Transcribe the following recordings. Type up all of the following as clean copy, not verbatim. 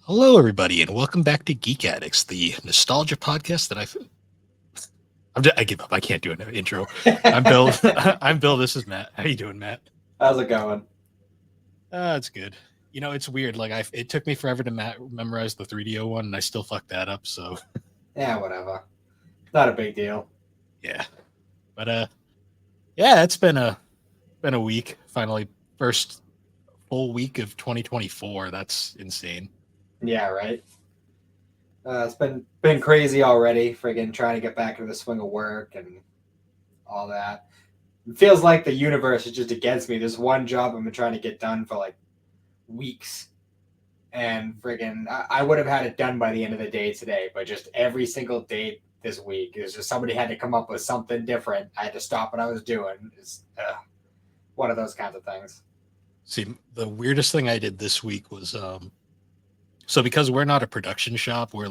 Hello, everybody, and welcome back to Geek Addicts, the nostalgia podcast that I give up. I can't do an intro. I'm Bill. I'm Bill. This is Matt. How you doing, Matt? How's it going? It's good. You know, it's weird. It took me forever to memorize the 3DO one, and I still fucked that up. So, Yeah, whatever. Not a big deal. yeah. But yeah, it's been a week. Finally, first full week of 2024. That's insane. Yeah, right. It's been crazy already. Friggin' trying to get back into the swing of work and all that. It feels like the universe is just against me. There's one job I've been trying to get done for like weeks, and friggin' I would have had it done by the end of the day today. But just every single day this week is just somebody had to come up with something different. I had to stop what I was doing. It's one of those kinds of things. See, the weirdest thing I did this week was so because we're not a production shop, we're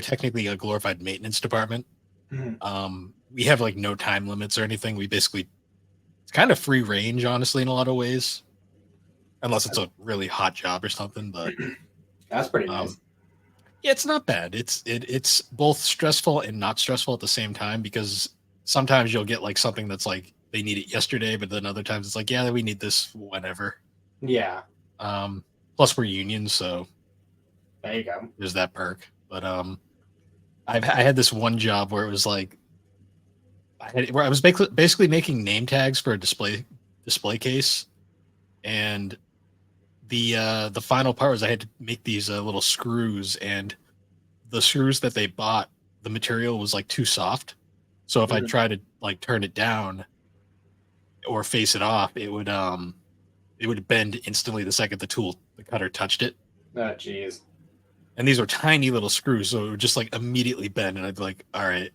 technically a glorified maintenance department. Mhm. We have like no time limits or anything. We basically it's kind of free range, honestly, in a lot of ways, unless it's a really hot job or something. But That's pretty nice. um, yeah, it's not bad. It's both stressful and not stressful at the same time because sometimes you'll get like something that's like they need it yesterday, but then other times it's like yeah, we need this whenever. Yeah, Plus we're union, so there you go. there's that perk. But I had this one job where it was like where I was basically making name tags for a display case, and the final part was I had to make these little screws, and the screws that they bought, the material was like too soft. So if I Mhm. try to like turn it down or face it off, it would bend instantly the second the cutter touched it. Oh, jeez. And these were tiny little screws, so it would just like immediately bend, and I'd be like, all right,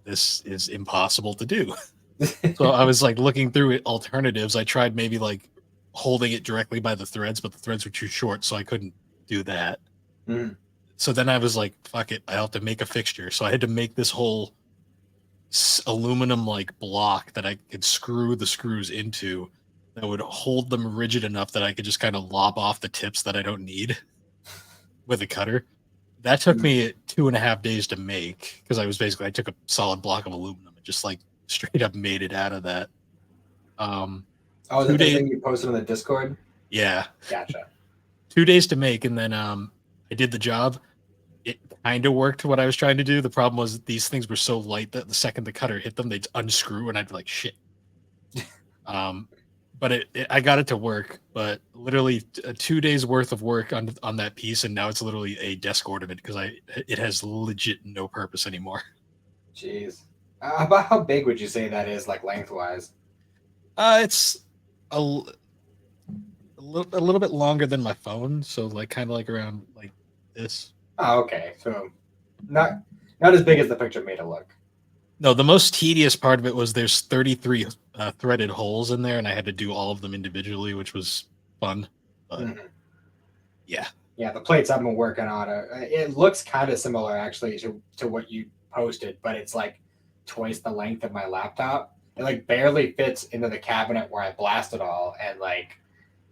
this is impossible to do. So I was like looking through it alternatives. I tried maybe like holding it directly by the threads, but the threads were too short, so I couldn't do that. Mhm. So then I was like, fuck it, I have to make a fixture. So I had to make this whole aluminum like block that I could screw the screws into that would hold them rigid enough that I could just kind of lob off the tips that I don't need with a cutter. That took Mhm. me 2.5 days to make because I took a solid block of aluminum and just like straight up made it out of that. Um, Oh, is that two the days, thing you posted on the Discord? yeah, Gotcha. 2 days to make, and then I did the job. It kind of worked what I was trying to do. The problem was these things were so light that the second the cutter hit them, they'd unscrew, and I'd be like, shit. Um, but I got it to work. But literally 2 days worth of work on that piece, and now it's literally a desk ornament because it has legit no purpose anymore. Jeez. About how big would you say that is, like lengthwise? It's a, a little bit longer than my phone, so like kind of like around like this. Oh, okay. So not not as big as the picture made it look. No, the most tedious part of it was there's 33 threaded holes in there, and I had to do all of them individually, which was fun. But Mhm. yeah, Yeah, the plates I've been working on, it looks kind of similar actually to what you posted, but it's like twice the length of my laptop. It like barely fits into the cabinet where I blast it all, and like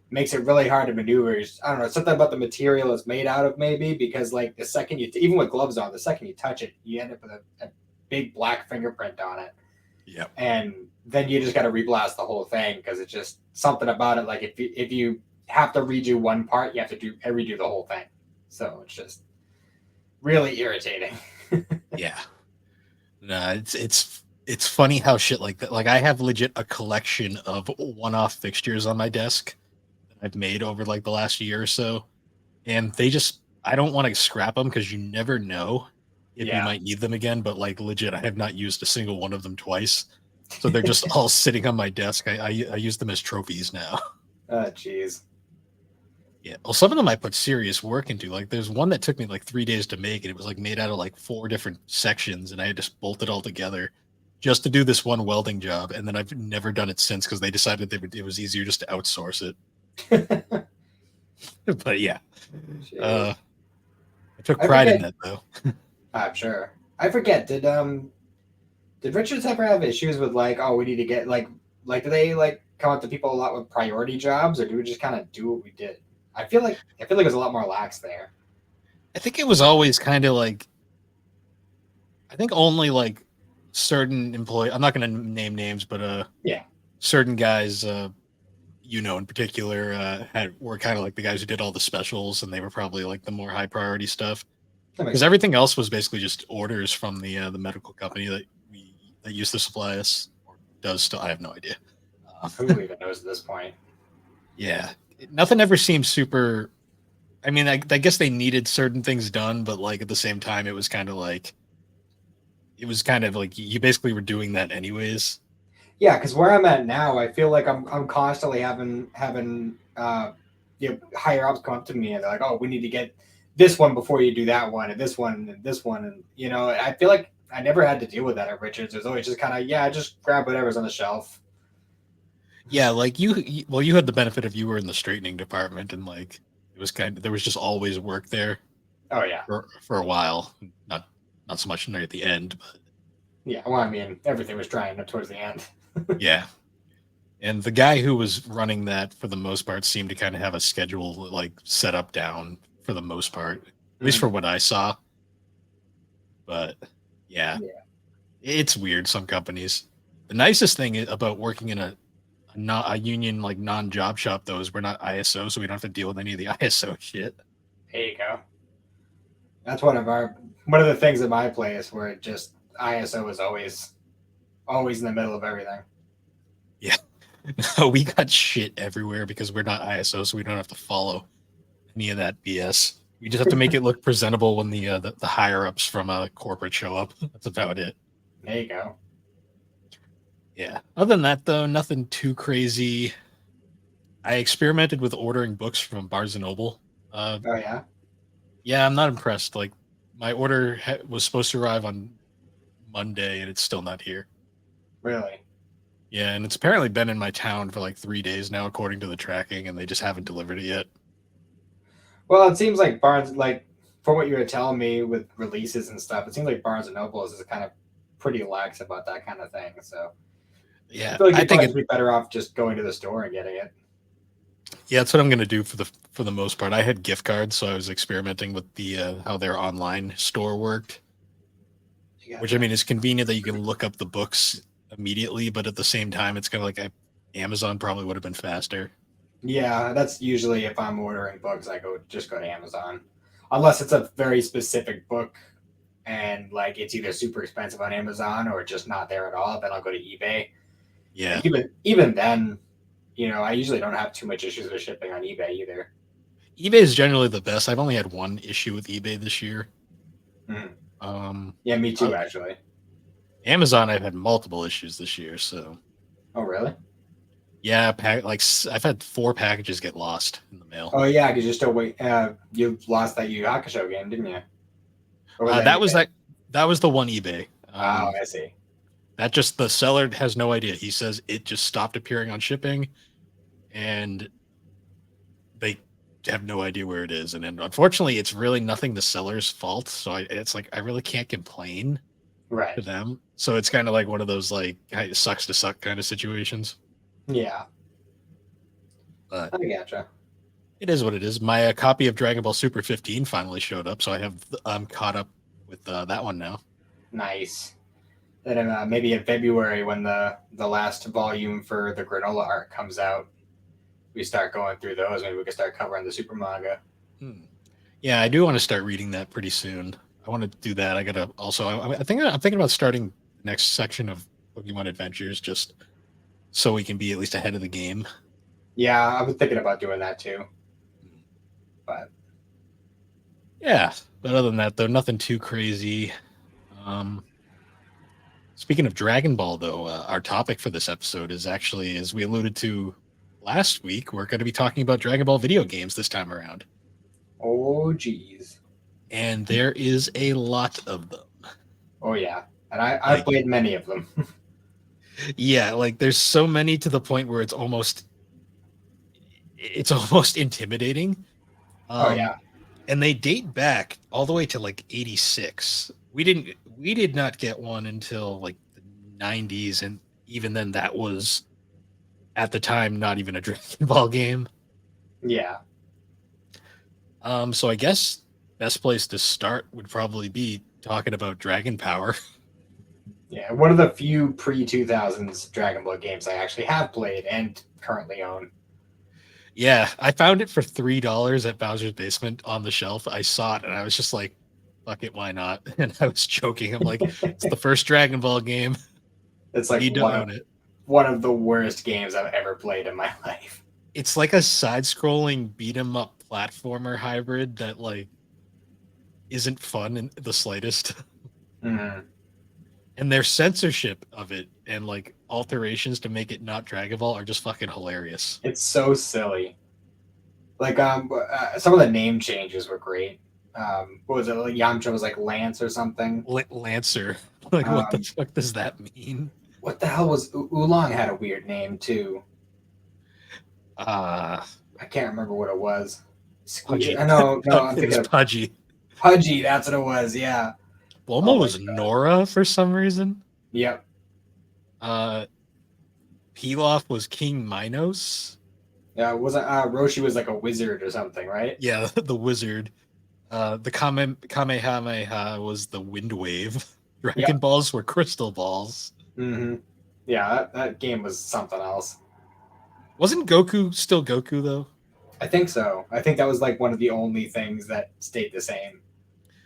makes it really hard to maneuver. I don't know, something about the material it's made out of maybe because like the second even with gloves on, the second you touch it, you end up with a big black fingerprint on it, yeah, and then you just got to reblast the whole thing because it's just something about it. Like if you have to redo one part, you have to redo the whole thing. So it's just really irritating. yeah. No, it's funny how shit like that. Like I have legit a collection of one-off fixtures on my desk that I've made over like the last year or so, and they just I don't want to scrap them because you never know if you Yeah. might need them again. But like legit, I have not used a single one of them twice, so they're just all sitting on my desk. I use them as trophies now. Oh, jeez. Yeah. Well, some of them I put serious work into. Like, there's one that took me like 3 days to make, and it was like made out of like four different sections, and I had to bolt it all together just to do this one welding job. And then I've never done it since because they decided it was easier just to outsource it. But yeah, uh, Jeez. I took I pride in forget. that though. I'm sure. I forget. Did Richards ever have issues with like, oh, we need to get like do they like come up to people a lot with priority jobs, or do we just kind of do what we did? I feel like it was a lot more lax there. I think it was always kind of like, I think only like certain employee. I'm not going to name names, but Yeah, certain guys, in particular, were kind of like the guys who did all the specials, and they were probably like the more high priority stuff. that makes Because sense. everything else was basically just orders from the medical company that used to supply us, or does still. I have no idea. Who even knows at this point? Yeah, nothing ever seemed super. I mean, I guess they needed certain things done, but like at the same time, it was kind of like you basically were doing that anyways. Yeah, because where I'm at now, I feel like I'm constantly having higher ups come up to me and they're like, "Oh, we need to get this one before you do that one, and this one, and this one," and I feel like I never had to deal with that at Richards. It was always just kind of, yeah, just grab whatever's on the shelf. Yeah, like well, you had the benefit of you were in the straightening department, and like it was kind of there was just always work there Oh yeah, for a while. Not so much near the end, but yeah. Well, I mean, everything was trying up towards the end. yeah. And the guy who was running that for the most part seemed to kind of have a schedule like set up down for the most part, at least for Mhm. what I saw. But yeah, Yeah. it's weird. Some companies. The nicest thing about working in not a union like non-job shop though is we're not ISO, so we don't have to deal with any of the ISO shit. There you go. That's one of the things at my place where it just ISO is always in the middle of everything. Yeah, we got shit everywhere because we're not ISO, so we don't have to follow any of that BS. We just have to make it look presentable when the higher ups from a corporate show up. That's about it. There you go. Yeah. Other than that, though, nothing too crazy. I experimented with ordering books from Barnes and Noble. Uh, Oh yeah, yeah, I'm not impressed. Like my order was supposed to arrive on Monday, and it's still not here. really. Yeah, and it's apparently been in my town for like 3 days now, according to the tracking, and they just haven't delivered it yet. Well, it seems like Barnes, like from what you were telling me with releases and stuff, it seems like Barnes and Noble is kind of pretty lax about that kind of thing. So I Yeah, feel like I you'd think probably it. be better off just going to the store and getting it. Yeah, that's what I'm gonna do for the most part. I had gift cards, so I was experimenting with the how their online store worked. You Which I gotcha. mean, it's convenient that you can look up the books immediately, but at the same time, it's kind of like Amazon probably would have been faster. Yeah, that's usually if I'm ordering books, I go to Amazon, unless it's a very specific book and like it's either super expensive on Amazon or just not there at all. Then I'll go to eBay. And Yeah, even then, I usually don't have too much issues with shipping on eBay either. eBay is generally the best. I've only had one issue with eBay this year. Mhm. Um, Yeah, me uh, too, actually. Amazon, I've had multiple issues this year. So Oh, really? yeah, I've had 4 packages get lost in the mail. Oh, yeah, because you're still wait. You lost that Yu Hakusho game, didn't you? Or was that That was eBay? that was the one eBay. Oh, I see. That just the seller has no idea. He says it just stopped appearing on shipping, and they have no idea where it is. And then unfortunately, it's really nothing the seller's fault. So it's like I really can't complain to Right. them. So it's kind of like one of those like it sucks to suck kind of situations. Yeah, But I gotcha. it is what it is. My copy of Dragon Ball Super 15 finally showed up, so I'm caught up with that one now. Nice. Then maybe in February when the last volume for the granola art comes out, we start going through those. Maybe we can start covering the super manga. Hmm. Yeah, I do want to start reading that pretty soon. I want to do that. I gotta also. I think I'm thinking about starting the next section of Pokemon Adventures just so we can be at least ahead of the game. Yeah, I was thinking about doing that too. But Yeah, but other than that, though, nothing too crazy. Um, Speaking of Dragon Ball, though, our topic for this episode is actually, as we alluded to last week, we're going to be talking about Dragon Ball video games this time around, oh geez. and there is a lot of them. Oh yeah. And I've Like, played many of them. yeah, like there's so many to the point where it's almost intimidating. Oh Um, yeah. and they date back all the way to like 86. We did not get one until like the 90s, and even then that was at the time not even a Dragon Ball game. Yeah. So I guess best place to start would probably be talking about Dragon Power. Yeah, one of the few pre 2000s Dragon Ball games I actually have played and currently own. Yeah, I found it for $3 at Bowser's Basement on the shelf. I saw it and I was just like, fuck it, why not? And I was joking. I'm like, it's the first Dragon Ball game. It's You like need to own it. one of the worst games I've ever played in my life. It's like a side-scrolling beat 'em up platformer hybrid that like isn't fun in the slightest. Mm. And their censorship of it and like alterations to make it not Dragon Ball are just fucking hilarious. It's so silly. Like some of the name changes were great. What was it? Like Yamcha was like Lance or something. Lancer. Like, what the Um, fuck does that mean? what the hell was Oolong had a weird name too. Uh, I can't remember what it was. Pudgy. I know, no, I'm It was thinking of Pudgy. Pudgy. That's what it was. Yeah. Oh Bulma my was god. Nora for some reason. Yep. Uh, Pilaf was King Minos. Yeah. Wasn't Roshi was like a wizard or something, right? Yeah, the wizard. The Kamehameha was the Wind Wave. Dragon Yep. Balls were crystal balls. Mm-hmm. Yeah. That game was something else. Wasn't Goku still Goku though? I think so. I think that was like one of the only things that stayed the same.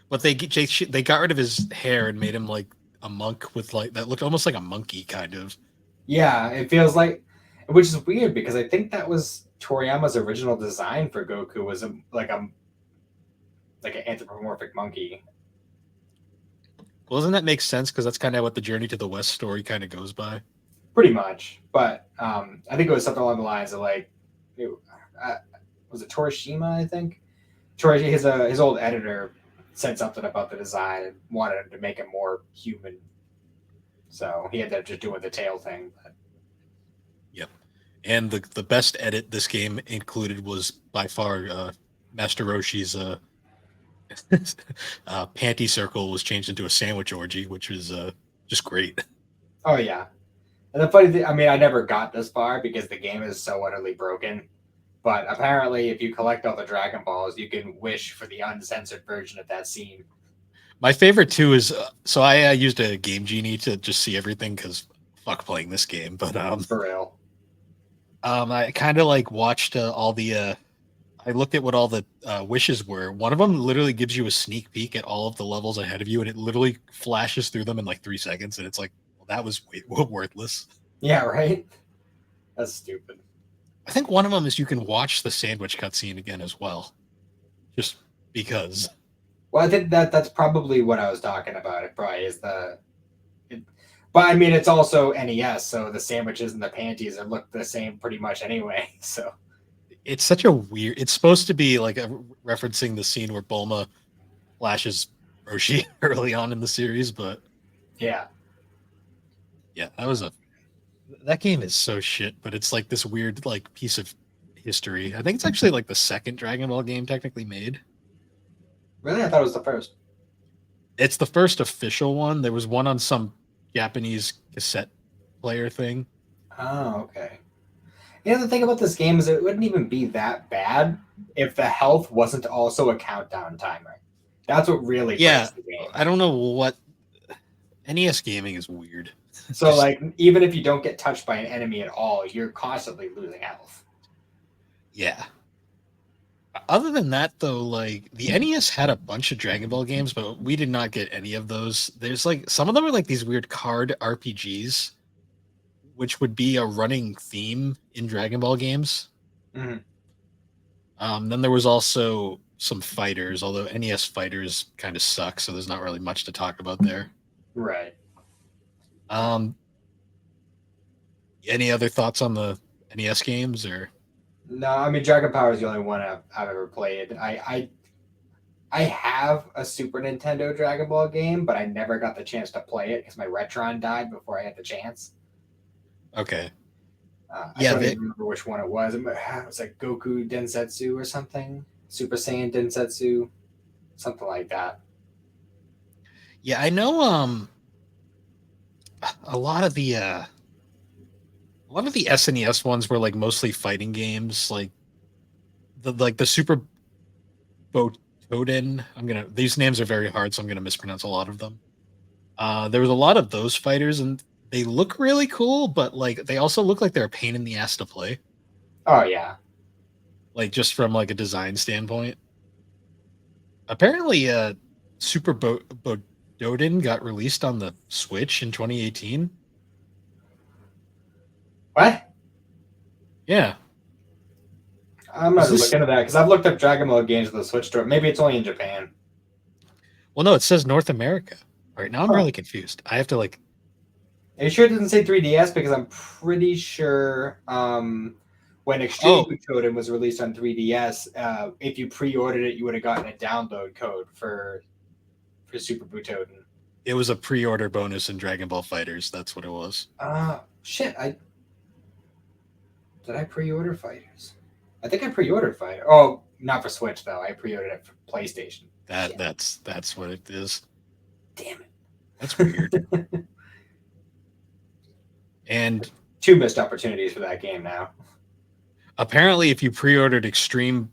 But they got rid of his hair and made him like a monk with like that looked almost like a monkey kind of. Yeah, it feels like, which is weird because I think that was Toriyama's original design for Goku was like an anthropomorphic monkey. Well, doesn't that make sense? Because that's kind of what the Journey to the West story kind of goes by. Pretty much. But I think it was something along the lines of like, it, uh, was it Torishima? I think his old editor said something about the design and wanted him to make it more human. So he ended up just doing the tail thing. But Yep. And the best edit this game included was by far Master Roshi's panty circle was changed into a sandwich orgy, which was just great. oh yeah, and the funny thing, I mean, I never got this far because the game is so utterly broken. But apparently, if you collect all the Dragon Balls, you can wish for the uncensored version of that scene. My favorite too is so I used a Game Genie to just see everything because fuck playing this game, but For real. I kind of like watched all the I looked at what all the wishes were. One of them literally gives you a sneak peek at all of the levels ahead of you, and it literally flashes through them in like 3 seconds. And it's like, well, that was worthless. Yeah, right? That's stupid. I think one of them is you can watch the sandwich cutscene again as well, just because. Well, I think that's probably what I was talking about. It probably is it, but I mean, it's also NES, so the sandwiches and the panties are look the same pretty much anyway. So It's such a weird. It's supposed to be like referencing the scene where Bulma flashes Roshi early on in the series, but yeah, yeah, that game is so shit. But it's like this weird like piece of history. I think it's actually like the second Dragon Ball game technically made. really, I thought it was the first. It's the first official one. There was one on some Japanese cassette player thing. Oh, okay. You know, the thing about this game is it wouldn't even be that bad if the health wasn't also a countdown timer. That's what really Yeah, breaks the game. I don't know what NES gaming is weird. So, Just- like, even if you don't get touched by an enemy at all, you're constantly losing health. yeah. Other than that, though, like the NES had a bunch of Dragon Ball games, but we did not get any of those. There's like some of them are like these weird card RPGs, which would be a running theme in Dragon Ball games. Mhm. Then there was also some fighters, although NES fighters kind of suck, so there's not really much to talk about there. Right. Um, any other thoughts on the NES games or? No, I mean Dragon Power is the only one I've ever played. I have a Super Nintendo Dragon Ball game, but I never got the chance to play it because my Retron died before I had the chance. Okay. I don't even remember which one it was. It was like Goku Densetsu or something, Super Saiyan Densetsu, something like that. Yeah, I know. A lot of the SNES ones were like mostly fighting games, like the Botoden. These names are very hard, so I'm gonna mispronounce a lot of them. There was a lot of those fighters, and they look really cool, but like they also look like they're a pain in the ass to play. Oh yeah. Like just from like a design standpoint. Apparently, Super Bododen got released on the Switch in 2018. What? Yeah. I'm Is gonna this? look into that because I've looked up Dragon Ball games on the Switch store. Maybe it's only in Japan. Well, no, it says North America. All right, now I'm Huh. really confused. I have to like. Are you sure it doesn't say 3DS? Because I'm pretty sure when Extreme Oh, Butoden was released on 3DS, if you pre-ordered it, you would have gotten a download code for Super Butoden. it was a pre-order bonus in Dragon Ball Fighters. That's what it was. Shit. Did I pre-order Fighters? I think I pre-ordered Fighter. Oh, not for Switch though. I pre-ordered it for PlayStation. Shit. That's what it is. Damn it. That's weird. And Two missed opportunities for that game now. apparently, if you pre-ordered Extreme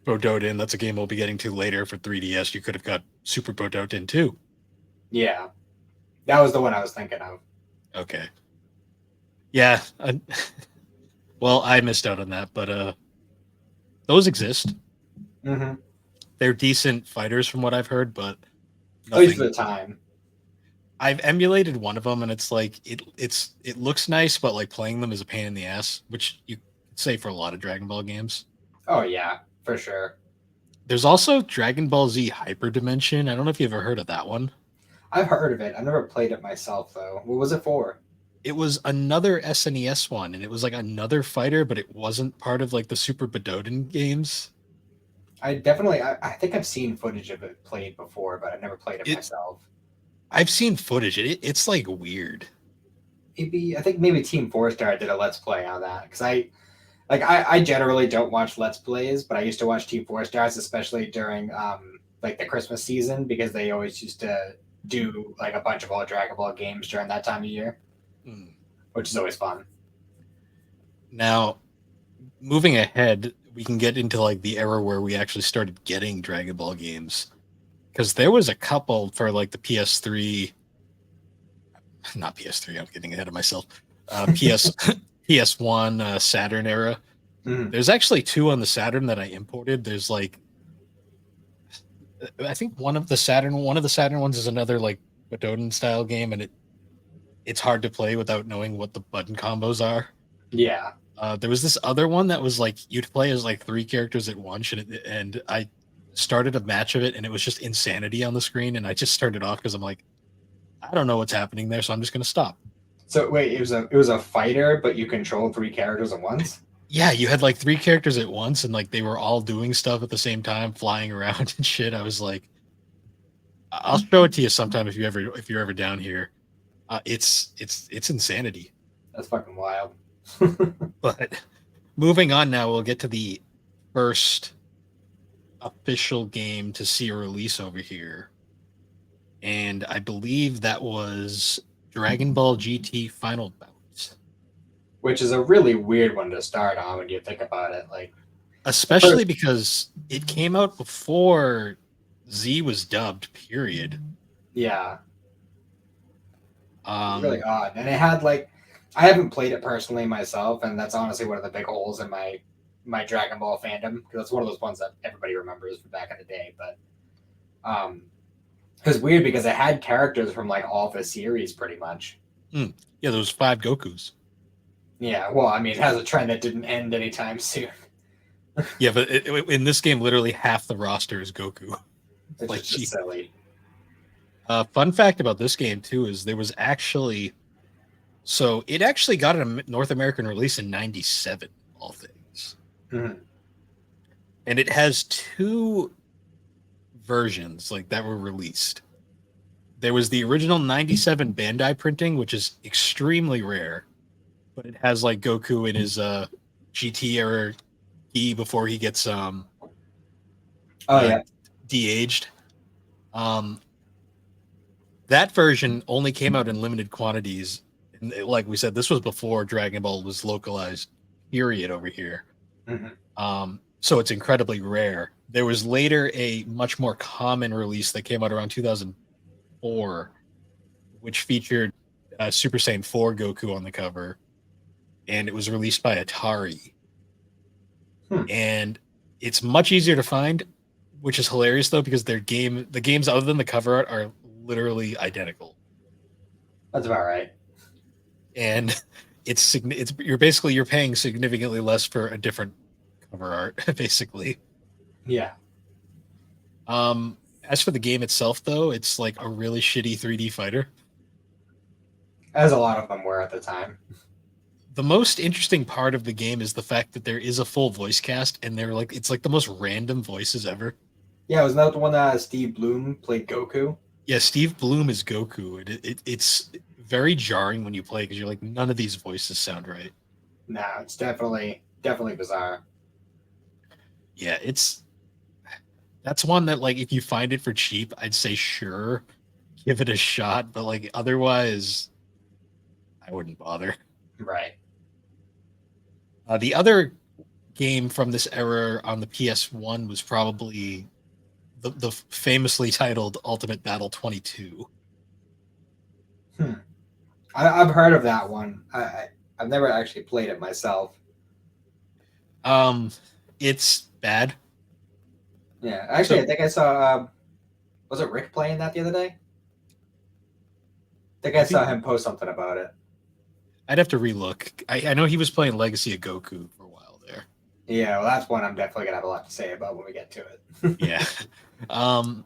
Bododen, that's a game we'll be getting to later for 3DS. You could have got Super Bododen too. Yeah, that was the one I was thinking of. Okay. Yeah. Well, I missed out on that, but those exist. Mm-hmm. They're decent fighters from what I've heard, but At least for nothing. the time. I've emulated one of them, and it's like it looks nice, but like playing them is a pain in the ass, which you could say for a lot of Dragon Ball games. Oh yeah, for sure. There's also Dragon Ball Z Hyper Dimension. I don't know if you ever heard of that one. I've heard of it. I've never played it myself though. What was it for? It was another SNES one, and it was like another fighter, but it wasn't part of like the Super Budoden games. I think I've seen footage of it played before, but I've never played it It myself. I've seen footage. It's like weird. I think maybe Team Four Star did a Let's Play on that because I generally don't watch Let's Plays, but I used to watch Team Four Stars, especially during like the Christmas season because they always used to do like a bunch of old Dragon Ball games during that time of year, Hmm. which is always fun. Now, moving ahead, we can get into like the era where we actually started getting Dragon Ball games because there was a couple for like the PS3, not PS3. I'm getting ahead of myself. PS PS1 Saturn era. Mhm. There's actually two on the Saturn that I imported. There's like I think one of the Saturn ones is another like Budoden style game, and it's hard to play without knowing what the button combos are. Yeah, There was this other one that was like you'd play as like three characters at once, and I started a match of it, and it was just insanity on the screen, and I just started off because I'm like, I don't know what's happening there, so I'm just gonna stop. so wait, it was a fighter, but you control three characters at once. Yeah, you had like three characters at once, and like they were all doing stuff at the same time, flying around and shit. I was like, I'll show it to you sometime if you're ever down here. It's insanity. That's fucking wild. But moving on now, we'll get to the first official game to see a release over here. And I believe that was Dragon Ball GT Final Bout. Which is a really weird one to start on when you think about it. Like, Especially because it came out before Z was dubbed, period. yeah, really Um, odd. And it had like, I haven't played it personally myself, and that's honestly one of the big holes in my Dragon Ball fandom because it's one of those ones that everybody remembers from back in the day. But it was weird because it had characters from like all the series pretty much. yeah, those five Gokus. Yeah, well, I mean, it has a trend that didn't end anytime soon. Yeah, but in this game, literally half the roster is Goku. It's Like, just silly. fun fact about this game too is there was actually so it actually got a North American release in '97, all things, Mhm. and it has two versions like that were released. There was the original '97 Bandai printing, which is extremely rare, but it has like Goku in his GT era gi before he gets Oh uh, yeah, de-aged. Um, that version only came out in limited quantities. And like we said, this was before Dragon Ball was localized, period, over here. Mhm. so it's incredibly rare. There was later a much more common release that came out around 2004, which featured Super Saiyan 4 Goku on the cover, and it was released by Atari. Hmm. And it's much easier to find, which is hilarious though, because the games other than the cover art are literally identical. That's about right. And it's you're paying significantly less for a different cover art, basically. Yeah. As for the game itself, though, it's like a really shitty 3D fighter. As a lot of them were at the time. The most interesting part of the game is the fact that there is a full voice cast, and they're like it's like the most random voices ever. Yeah, wasn't that the one that Steve Bloom played Goku? Yeah, Steve Bloom is Goku. It's very jarring when you play because you're like none of these voices sound right. No, it's definitely bizarre. Yeah, it's that's one that like if you find it for cheap, I'd say sure, give it a shot. But like otherwise, I wouldn't bother. Right. The other game from this era on the PS1 was probably the famously titled Ultimate Battle 22. Hmm. I've heard of that one. I've never actually played it myself. Um, it's bad. Yeah, actually, I think I saw. Was it Rick playing that the other day? I think I I saw think him post something about it. I'd have to relook. I know he was playing Legacy of Goku for a while there. Yeah, well, that's one I'm definitely gonna have a lot to say about when we get to it. Yeah. Um,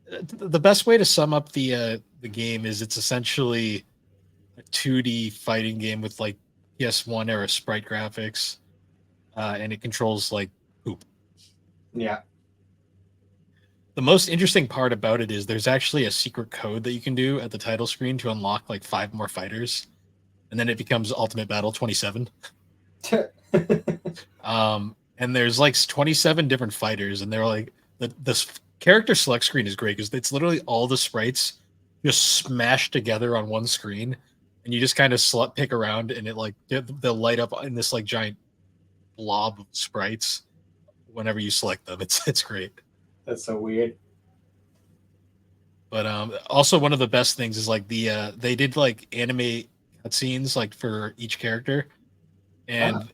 the best way to sum up the game is it's essentially a 2D fighting game with like PS1 era sprite graphics, and it controls like poop. Yeah. The most interesting part about it is there's actually a secret code that you can do at the title screen to unlock like 5 more fighters, and then it becomes Ultimate Battle 27. And there's like 27 different fighters, and they're like the character select screen is great because it's literally all the sprites just smashed together on one screen, and you just kind of pick around, and it like they'll light up in this like giant blob of sprites whenever you select them. It's great. That's so weird. But also one of the best things is like they did like anime cutscenes like for each character, Ah. and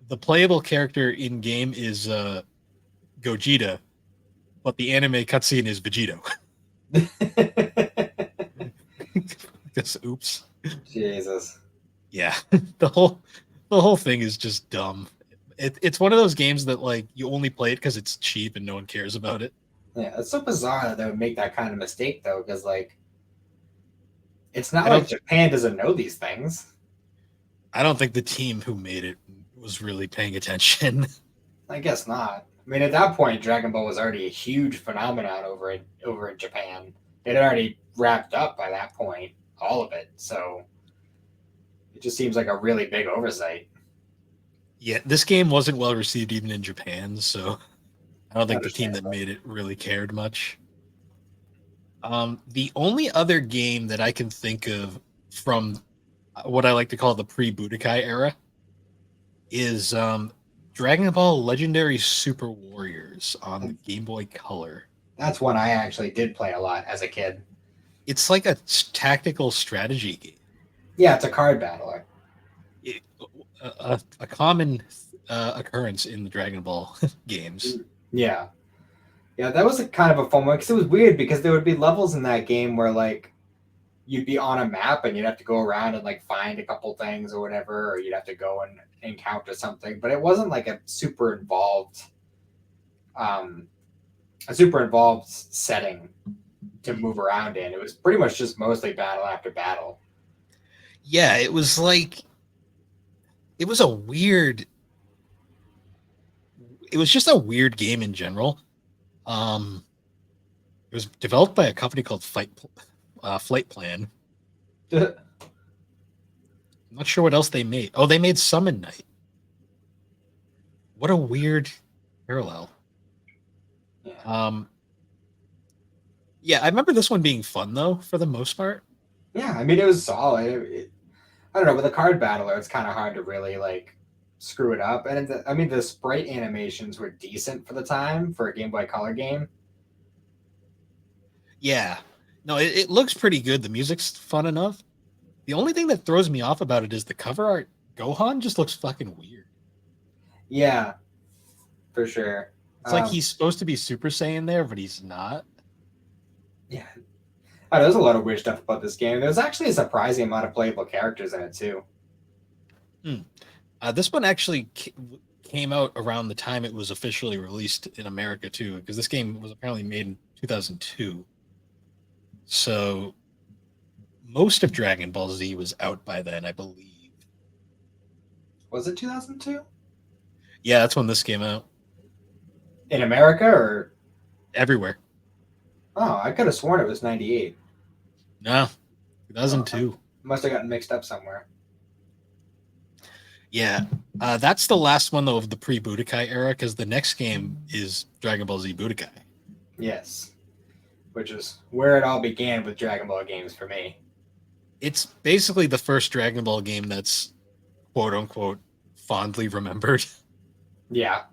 the playable character in game is Gogeta, but the anime cutscene is Vegito. Because oops, Jesus. yeah, the whole the whole thing is just dumb. It's one of those games that like you only play it because it's cheap and no one cares about it. Yeah, it's so bizarre that they would make that kind of mistake though, because like it's not I like don't Japan doesn't know these things. I don't think the team who made it was really paying attention. I guess not. I mean, at that point, Dragon Ball was already a huge phenomenon over in Japan. It had already wrapped up by that point, all of it. So it just seems like a really big oversight. Yeah, this game wasn't well received even in Japan, so I don't think the team that Understandable. made it really cared much. The only other game that I can think of from what I like to call the pre-Budokai era is Dragon Ball Legendary Super Warriors on the Game Boy Color. That's one I actually did play a lot as a kid. It's like a tactical strategy game. Yeah, it's a card battler. It, a common occurrence in the Dragon Ball games. Yeah. Yeah, that was a kind of a fun one because it was weird because there would be levels in that game where like you'd be on a map and you'd have to go around and like find a couple things or whatever, or you'd have to go and encounter something. But it wasn't like um, a super involved setting to move around in. It was pretty much just mostly battle after battle. Yeah, it was like it was a weird. It was just a weird game in general. Um, it was developed by a company called Flight Plan. Yeah. I'm not sure what else they made. Oh, they made Summon Night. What a weird parallel. Um, yeah, I remember this one being fun though, for the most part. Yeah, I mean it was solid. I don't know, with a card battler, it's kind of hard to really like screw it up. And I mean, the sprite animations were decent for the time for a Game Boy Color game. Yeah. No, it looks pretty good. The music's fun enough. The only thing that throws me off about it is the cover art. Gohan just looks fucking weird. Yeah, for sure. It's like he's supposed to be Super Saiyan there, but he's not. Yeah. Oh, there's a lot of weird stuff about this game. There's actually a surprising amount of playable characters in it too. This one actually came out around the time it was officially released in America too, because this game was apparently made in 2002. So most of Dragon Ball Z was out by then, I believe. Was it 2002? Yeah, that's when this came out. In America or Everywhere. oh, I could have sworn it was 98. No, 2002. Must have gotten mixed up somewhere. Yeah, that's the last one though of the pre-Budokai era, because the next game is Dragon Ball Z Budokai. Yes, which is where it all began with Dragon Ball games for me. It's basically the first Dragon Ball game that's quote unquote fondly remembered. Yeah.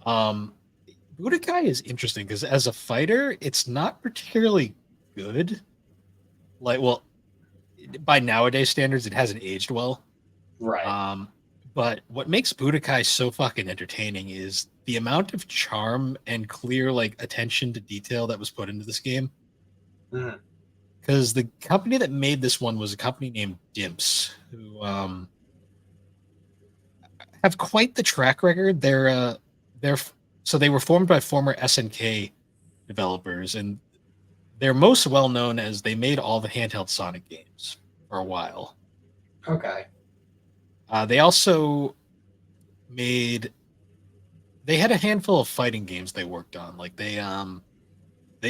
Budokai is interesting because as a fighter, it's not particularly good. Like, well, by nowadays standards, it hasn't aged well. Right. But what makes Budokai so fucking entertaining is the amount of charm and clear like attention to detail that was put into this game. Mhm. Because the company that made this one was a company named Dimps, who have quite the track record. So they were formed by former SNK developers, and they're most well known as they made all the handheld Sonic games for a while. Okay. They also they had a handful of fighting games they worked on. Like they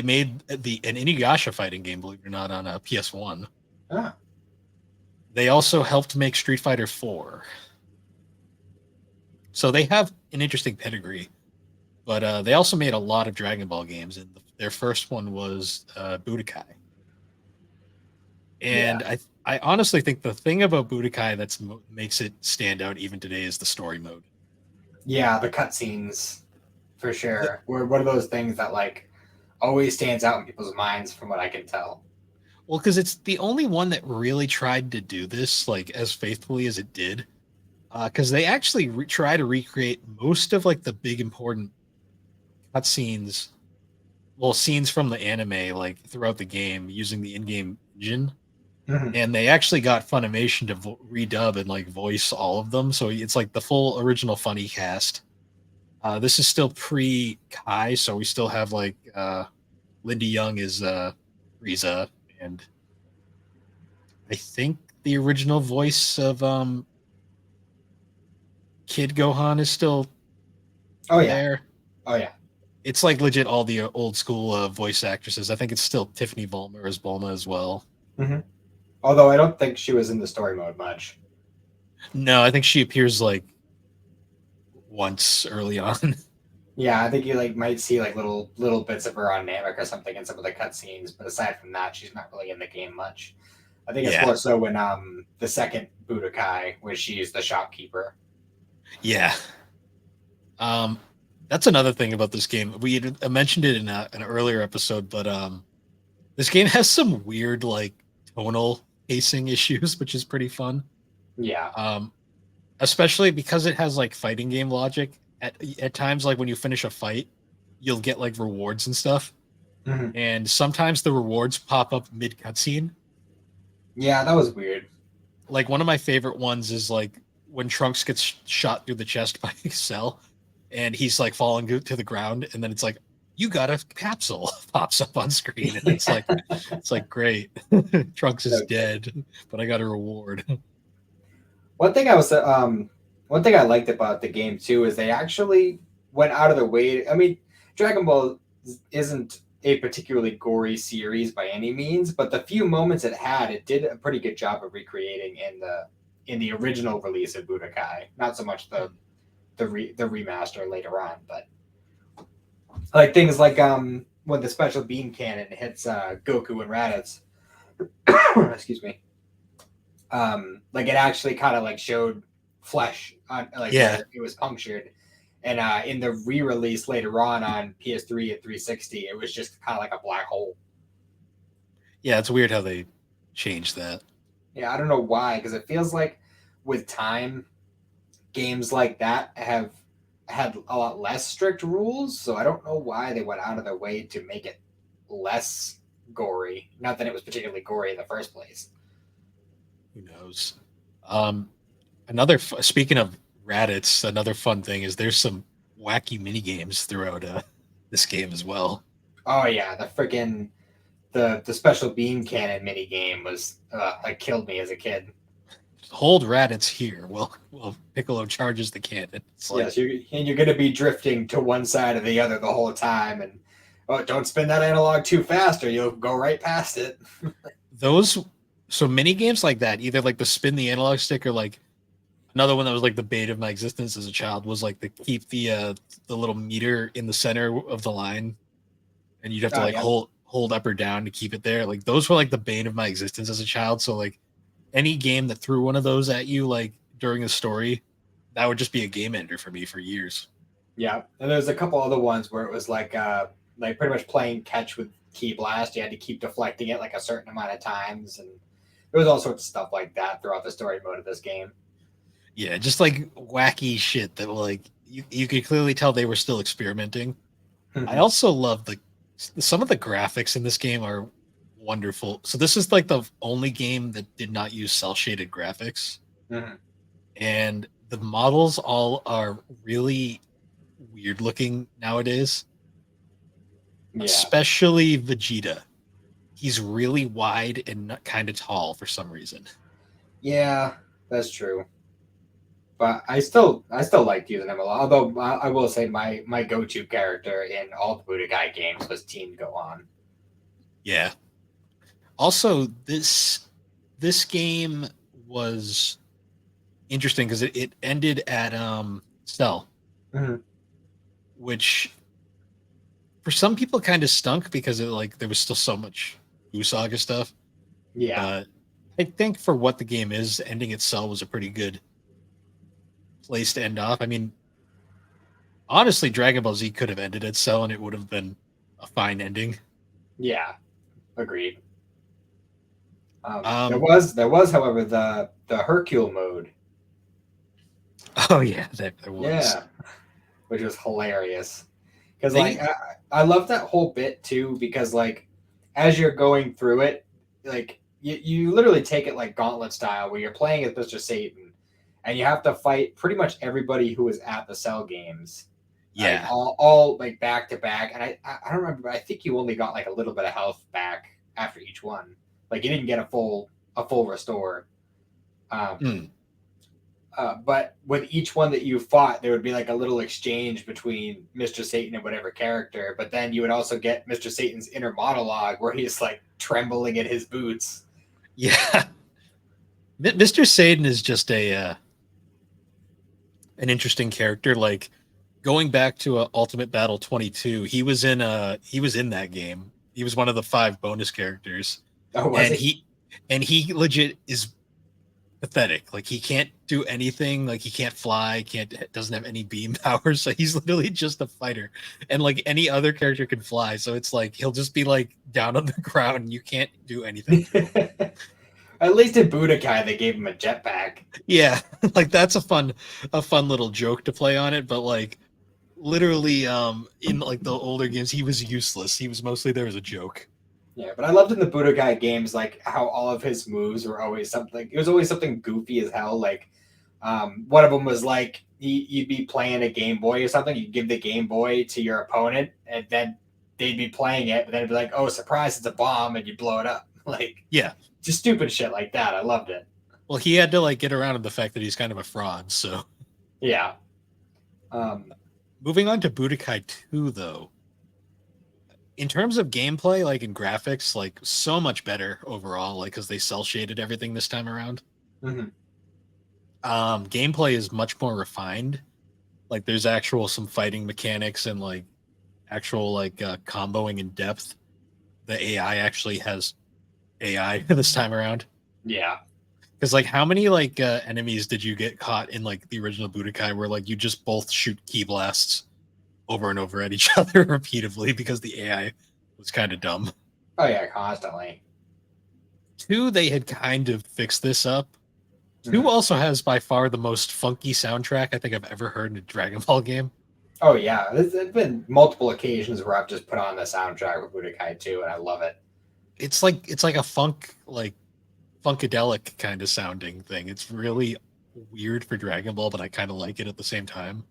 made an Inuyasha fighting game, believe it or not, on a PS1. Ah. They also helped make Street Fighter 4. So they have an interesting pedigree. But they also made a lot of Dragon Ball games, and their first one was Budokai. And Yeah. I honestly think the thing about Budokai that makes it stand out even today is the story mode. Yeah, the cutscenes for sure. Were one of those things that like always stands out in people's minds from what I can tell. Well, because it's the only one that really tried to do this like as faithfully as it did. Because they actually try to recreate most of like the big important cutscenes, well, scenes from the anime like throughout the game using the in-game engine. Mhm. And they actually got Funimation to redub and like voice all of them, so it's like the full original funny cast. This is still pre Kai, so we still have like Lindy Young is Riza, and I think the original voice of Kid Gohan is still Oh yeah. there. Oh yeah. It's like legit all the old school voice actresses. I think it's still Tiffany Vollmer as Bulma as well. Mm-hmm. Although I don't think she was in the story mode much. No, I think she appears like once early on. Yeah, I think you like might see like little bits of her on Namek or something in some of the cutscenes, but aside from that, she's not really in the game much. I think it's Yeah. more so when the second Budokai, where she's the shopkeeper. Yeah. That's another thing about this game. We had mentioned it in an earlier episode, but this game has some weird like tonal pacing issues, which is pretty fun. Yeah. Especially because it has like fighting game logic. At times, like when you finish a fight, you'll get like rewards and stuff, Mhm. and sometimes the rewards pop up mid cutscene. Yeah, that was weird. Like one of my favorite ones is like when Trunks gets shot through the chest by Cell, and he's like falling to the ground, and then it's like, you got a capsule pops up on screen, and it's like great. Trunks is dead, but I got a reward. One thing one thing I liked about the game too is they actually went out of their way. I mean, Dragon Ball isn't a particularly gory series by any means, but the few moments it had, it did a pretty good job of recreating in the original release of Budokai. Not so much the remaster later on, but like things like when the special beam cannon hits Goku and Raditz. Excuse me. Like it actually kind of like showed flesh on like Yeah, where it was punctured. And in the re-release later on PS3 and 360, it was just kind of like a black hole. yeah, it's weird how they changed that. Yeah, I don't know why, because it feels like with time, games like that have had a lot less strict rules. So I don't know why they went out of their way to make it less gory. Not that it was particularly gory in the first place. Who knows? Um, another speaking of Raditz, another fun thing is there's some wacky mini games throughout this game as well. Oh yeah, the freaking the special beam cannon mini game was like killed me as a kid. Hold Raditz here. Well, Piccolo charges the cannon. It's like, Yes, you're going to be drifting to one side or the other the whole time, and oh, don't spin that analog too fast, or you'll go right past it. those so mini games like that, either like the spin the analog stick or like another one that was like the bane of my existence as a child was like to keep the little meter in the center of the line, and you'd have to Oh like yeah, hold up or down to keep it there. Like those were like the bane of my existence as a child. So like any game that threw one of those at you like during a story, that would just be a game ender for me for years. yeah. And there's a couple other ones where it was like pretty much playing catch with key blast. You had to keep deflecting it like a certain amount of times, and there was all sorts of stuff like that throughout the story mode of this game. Yeah, just like wacky shit that like you could clearly tell they were still experimenting. I also love the some of the graphics in this game are wonderful. So this is like the only game that did not use cell shaded graphics, Mhm. and the models all are really weird looking nowadays, Yeah, especially Vegeta. He's really wide and kind of tall for some reason. yeah, that's true. But I still liked using him a lot. Although I will say my go to character in all the Budokai games was Teen Gohan. Yeah. Also, this game was interesting because it ended at Cell, Mhm. which for some people kind of stunk because it like there was still so much Usaga stuff. Yeah, But I think for what the game is, ending at Cell was a pretty good place to end off. I mean, honestly, Dragon Ball Z could have ended at Cell and it would have been a fine ending. yeah, agreed. There Um, was, however, the Hercule mode. oh yeah, there was. Yeah, which was hilarious. Because like They I love that whole bit too. Because like as you're going through it, like you literally take it like gauntlet style, where you're playing as Mr. Satan, and you have to fight pretty much everybody who was at the Cell games, like yeah. all like back to back. And I don't remember, but I think you only got like a little bit of health back after each one. Like you didn't get a full restore. Um, Mm. but with each one that you fought, there would be like a little exchange between Mr. Satan and whatever character. But then you would also get Mr. Satan's inner monologue where he's like trembling in his boots. Yeah. Mr. Satan is just a an interesting character. Like going back to Ultimate Battle 22, he was in that game. He was one of the 5 bonus characters, Oh, was and he? he legit is pathetic. Like he can't do anything. Like he can't fly. Can't doesn't have any beam powers. So he's literally just a fighter. And like any other character can fly. So it's like he'll just be like down on the ground. And you can't do anything to him. At least in Budokai, they gave him a jetpack. Yeah, like that's a fun little joke to play on it. But like literally, in like the older games, he was useless. He was mostly there as a joke. Yeah, but I loved in the Budokai games like how all of his moves were always something. It was always something goofy as hell. Like one of them was like you'd be playing a Game Boy or something. You'd give the Game Boy to your opponent, and then they'd be playing it, but then it'd be like, "Oh, surprise! It's a bomb," and you blow it up. Like Yeah. just stupid shit like that. I loved it. Well, he had to like get around to the fact that he's kind of a fraud. So Yeah. Um, moving on to Budokai 2, though, in terms of gameplay, like in graphics, like so much better overall, like because they cell shaded everything this time around. mhm. Gameplay is much more refined. Like there's actual some fighting mechanics and like actual like comboing in depth. The AI actually has AI this time around. Yeah. Because like, how many like enemies did you get caught in like the original Budokai where like you just both shoot ki blasts over and over at each other repeatedly because the AI was kind of dumb. Oh yeah, constantly. Two, they had kind of fixed this up. Two Mhm. also has by far the most funky soundtrack I think I've ever heard in a Dragon Ball game. Oh yeah, there's been multiple occasions where I've just put on the soundtrack with Budokai 2, and I love it. It's like a funkadelic kind of sounding thing. It's really weird for Dragon Ball, but I kind of like it at the same time.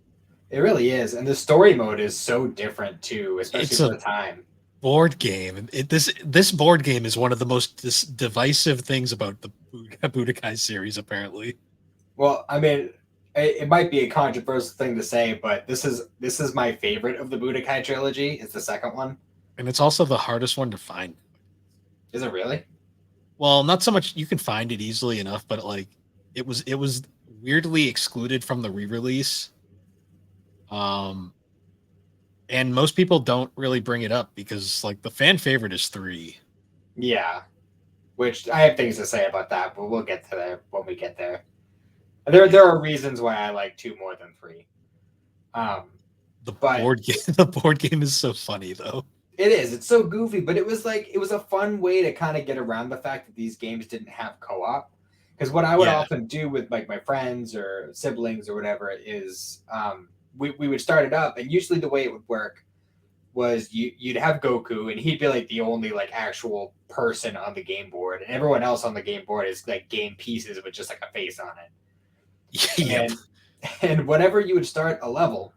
It really is, and the story mode is so different too, especially It's for a the time. board game, and this board game is one of the most divisive things about the Budokai series. Apparently, Well, I mean, it might be a controversial thing to say, but this is my favorite of the Budokai trilogy. It's the second one. and it's also the hardest one to find. Is it really? Well, not so much you can find it easily enough, but like it was weirdly excluded from the re-release. Um, and most people don't really bring it up because like the fan favorite is 3. Yeah. Which I have things to say about that, but we'll get to there when we get there. There are reasons why I like 2 more than 3. Um, The but board game the board game is so funny though. it is. It's so goofy, but it was a fun way to kind of get around the fact that these games didn't have co-op. Because what I would Yeah. often do with like my friends or siblings or whatever is we would start it up, and usually the way it would work was you'd have Goku, and he'd be like the only like actual person on the game board, and everyone else on the game board is like game pieces with just like a face on it. Yep. And whenever you would start a level,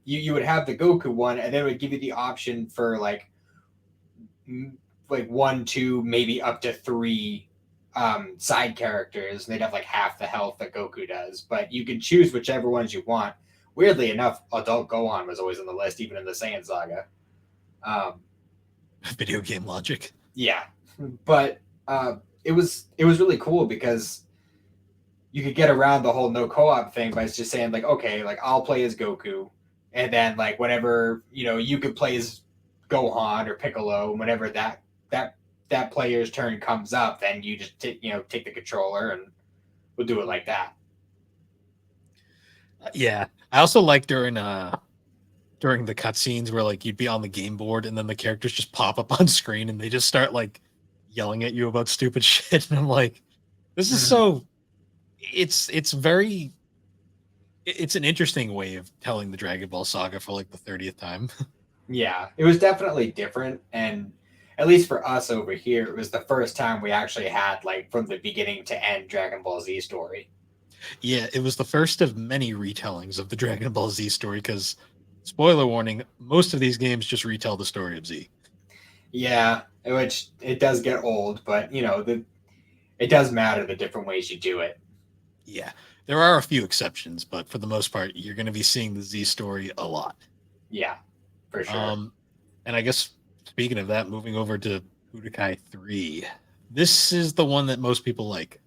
you would have the Goku one, and then it would give you the option for like 1, 2, maybe up to 3 side characters, and they'd have like half the health that Goku does. But you could choose whichever ones you want. Weirdly enough, Adult Gohan was always on the list, even in the Saiyan saga. Um, Video game logic. yeah, but it was really cool because you could get around the whole no co-op thing by just saying like, okay, like I'll play as Goku, and then like whenever you could play as Gohan or Piccolo, whenever that player's turn comes up, then you just take the controller, and we'll do it like that. Yeah. I also like during the cutscenes where like you'd be on the game board and then the characters just pop up on screen and they just start like yelling at you about stupid shit. And I'm like, this is so it's very it's an interesting way of telling the Dragon Ball saga for like the 30th time. Yeah, it was definitely different, and at least for us over here, it was the first time we actually had like from the beginning to end Dragon Ball Z story. Yeah, it was the first of many retellings of the Dragon Ball Z story because spoiler warning, most of these games just retell the story of Z. Yeah, which it does get old, but it does matter the different ways you do it. Yeah. There are a few exceptions, but for the most part, you're going to be seeing the Z story a lot. Yeah, for sure. And I guess speaking of that, moving over to Budokai 3, this is the one that most people like.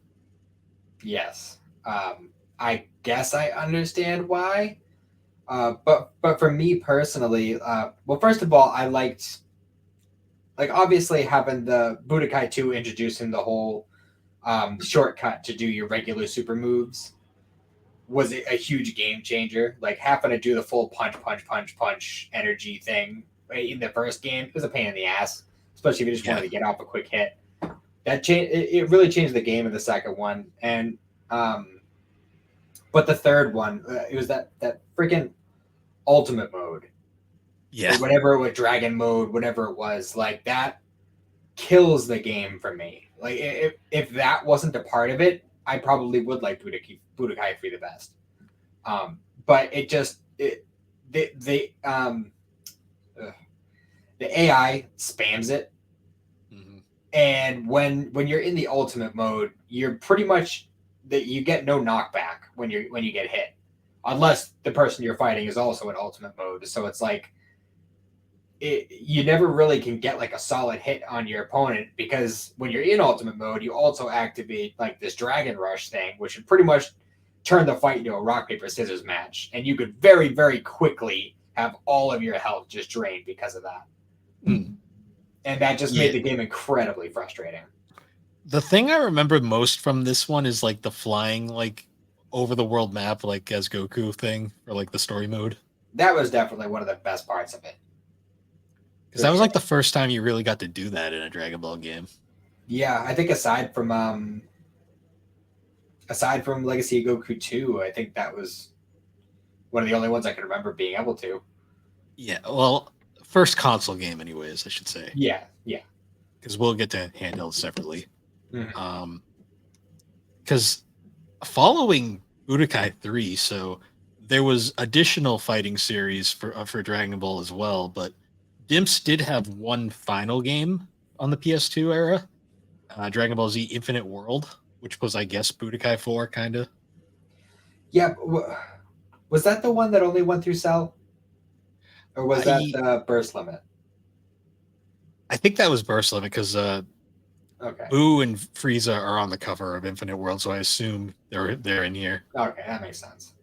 Yes. I guess I understand why. But for me personally, well, first of all, I liked like obviously having the Budokai 2 introducing the whole shortcut to do your regular super moves was a huge game changer. Like having to do the full punch, punch, punch, punch energy thing in the first game was a pain in the ass, especially if you just wanted to get off a quick hit. That it really changed the game in the second one, and but the third one, it was that freaking ultimate mode, Yeah. whatever it was, dragon mode, whatever it was, like that kills the game for me. Like if that wasn't a part of it, I probably would like Budokai 3 the best. But it just the AI spams it, and when you're in the ultimate mode, you're pretty much that you get no knockback when you get hit, unless the person you're fighting is also in ultimate mode. So it's like you never really can get like a solid hit on your opponent, because when you're in ultimate mode, you also activate like this dragon rush thing, which would pretty much turn the fight into a rock paper scissors match, and you could very very quickly have all of your health just drained because of that. And that just made the game incredibly frustrating. The thing I remember most from this one is like the flying, like over the world map, like as Goku thing, or like the story mode. That was definitely one of the best parts of it, Because for that was sure. like the first time you really got to do that in a Dragon Ball game. Yeah, I think aside from Legacy of Goku 2, I think that was one of the only ones I can remember being able to. Yeah, well, first console game, anyways, I should say, Yeah, yeah. because we'll get to handhelds separately. Mhm. Because following Budokai 3, so there was additional fighting series for Dragon Ball as well, but Dimps did have one final game on the PS2 era, Dragon Ball Z Infinite World, which was, I guess, Budokai 4, kind of. Yeah, was that the one that only went through Cell? Or was that I the burst limit? I think that was Burst Limit because Okay. Boo and Frieza are on the cover of Infinite World, so I assume they're in here. Okay, that makes sense.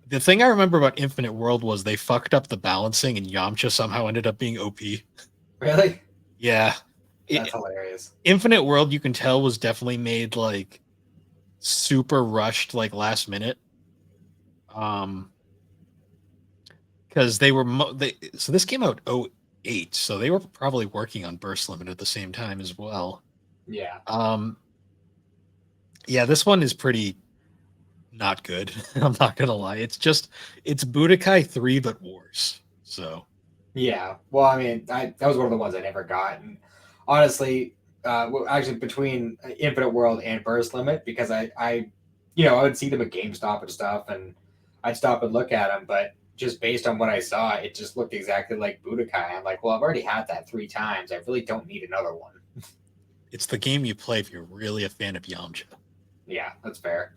The thing I remember about Infinite World was they fucked up the balancing, and Yamcha somehow ended up being OP. Really? Yeah, That's it, hilarious. Infinite World you can tell was definitely made like super rushed, like last minute. Um, because they were so this came out 08, so they were probably working on Burst Limit at the same time as well. Yeah. Um, yeah, this one is pretty not good. I'm not gonna lie. It's Budokai 3 but worse. So Yeah. Well, I mean, that was one of the ones I never got. And honestly, well, actually, between Infinite World and Burst Limit, because I would see them at GameStop and stuff, and I'd stop and look at them, but just based on what I saw, it just looked exactly like Budokai. I'm like, well, I've already had that 3 times. I really don't need another one. it's the game you play if you're really a fan of Yamcha. Yeah, that's fair.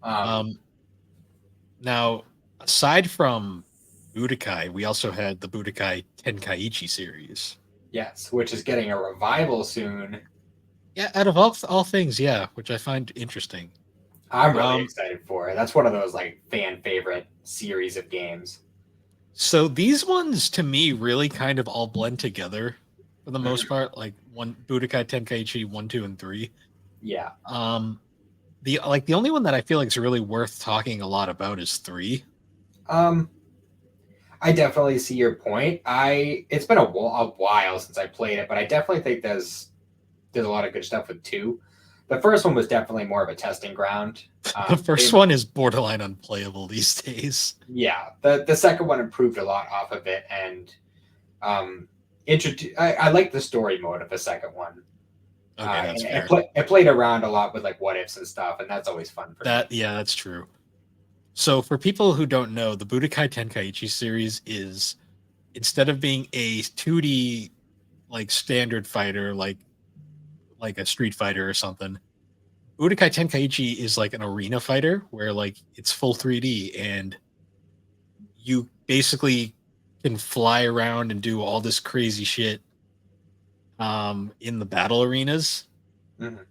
Um, Um, now, aside from Budokai, we also had the Budokai Tenkaichi series. yes, which is getting a revival soon. Yeah, out of all things, yeah, which I find interesting. I'm really Um, excited for it. That's one of those like fan favorite series of games. so these ones to me really kind of all blend together for the most Mhm. part, like one Budokai Tenkaichi 1, 2, and 3. Yeah. Um, the only one that I feel like is really worth talking a lot about is 3. Um, I definitely see your point. It's been a while since I played it, but I definitely think there's a lot of good stuff with 2. The first one was definitely more of a testing ground. The first one is borderline unplayable these days. Yeah, the second one improved a lot off of it, and um, I like the story mode of the second one. Okay, that's And fair. it played around a lot with like what ifs and stuff, and that's always fun for me. That yeah, that's true. So for people who don't know, the Budokai Tenkaichi series is instead of being a 2D like standard fighter like a Street Fighter or something, Budokai Tenkaichi is like an arena fighter where like it's full 3D and you basically can fly around and do all this crazy shit in the battle arenas. Mhm.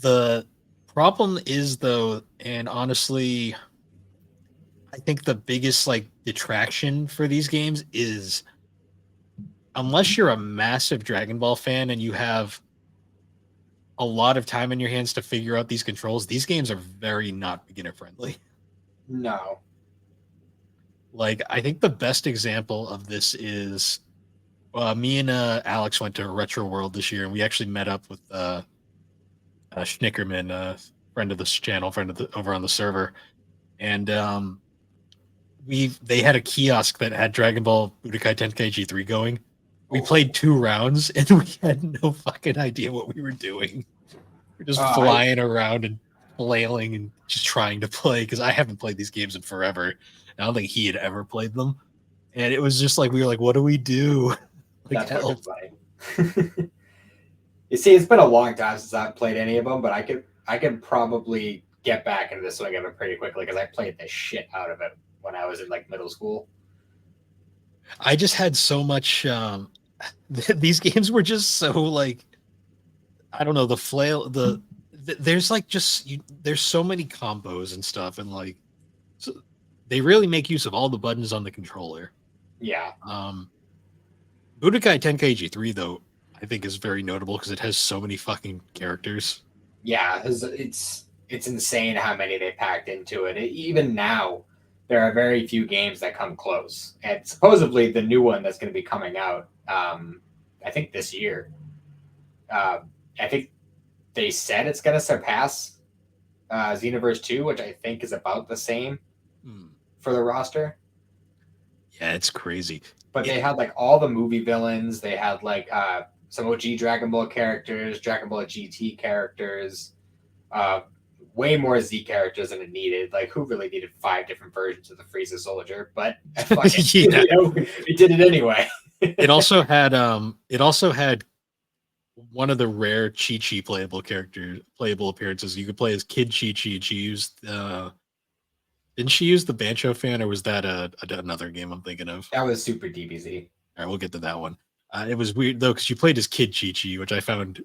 The problem is though, and honestly, I think the biggest like detraction for these games is unless you're a massive Dragon Ball fan and you have a lot of time in your hands to figure out these controls, these games are very not beginner friendly. No. Like I think the best example of this is me and Alex went to Retro World this year, and we actually met up with Schnickerman, friend of this channel, friend of over on the server, and they had a kiosk that had Dragon Ball Budokai Tenkaichi 3 going. We Oh, played 2 rounds, and we had no fucking idea what we were doing. We're just I flying around and flailing and just trying to play because I haven't played these games in forever. I don't think he had ever played them. And it was just like we were like, what do we do? Like That's fucking help. funny. You see, it's been a long time since I've played any of them, but I could probably get back into the swing of it pretty quickly because I played the shit out of it when I was in like middle school. I just had so much these games were just so like I don't know, the flail there's like there's so many combos and stuff and like so they really make use of all the buttons on the controller. Yeah. Um Budokai Tenkaichi 3 though, I I think is very notable because it has so many fucking characters. Yeah, it's insane how many they packed into it. Even now, there are very few games that come close. And supposedly the new one that's going to be coming out, I think this year. Uh, I think they said it's going to surpass Xenoverse 2, which I think is about the same Hmm. for the roster. Yeah, it's crazy. But It, they had like all the movie villains. They had like some OG Dragon Ball characters, Dragon Ball GT characters, uh, way more Z characters than it needed. Like, who really needed 5 different versions of the Frieza Soldier? But fucking, yeah. it did it anyway. It also had one of the rare Chi Chi playable appearances. You could play as Kid Chi Chi. She used didn't she use the Bancho fan, or was that another game I'm thinking of? That was super DBZ. All right, we'll get to that one. It was weird though because you played as Kid Chi Chi, which I found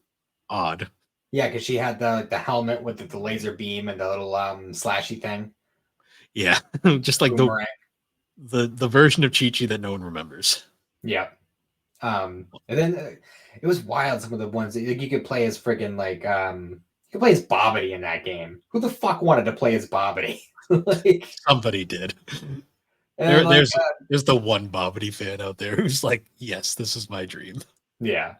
odd. Yeah, because she had the helmet with the laser beam and the little slashy thing. Yeah, just like Boomerang. the version of Chi Chi that no one remembers. Yeah. And then it was wild. Some of the ones that you could play as friggin' like you could play as Bobbity in that game. Who the fuck wanted to play as Bobbity? Like, Somebody did. and like, There's the one Bobbity fan out there who's like, yes, this is my dream. yeah.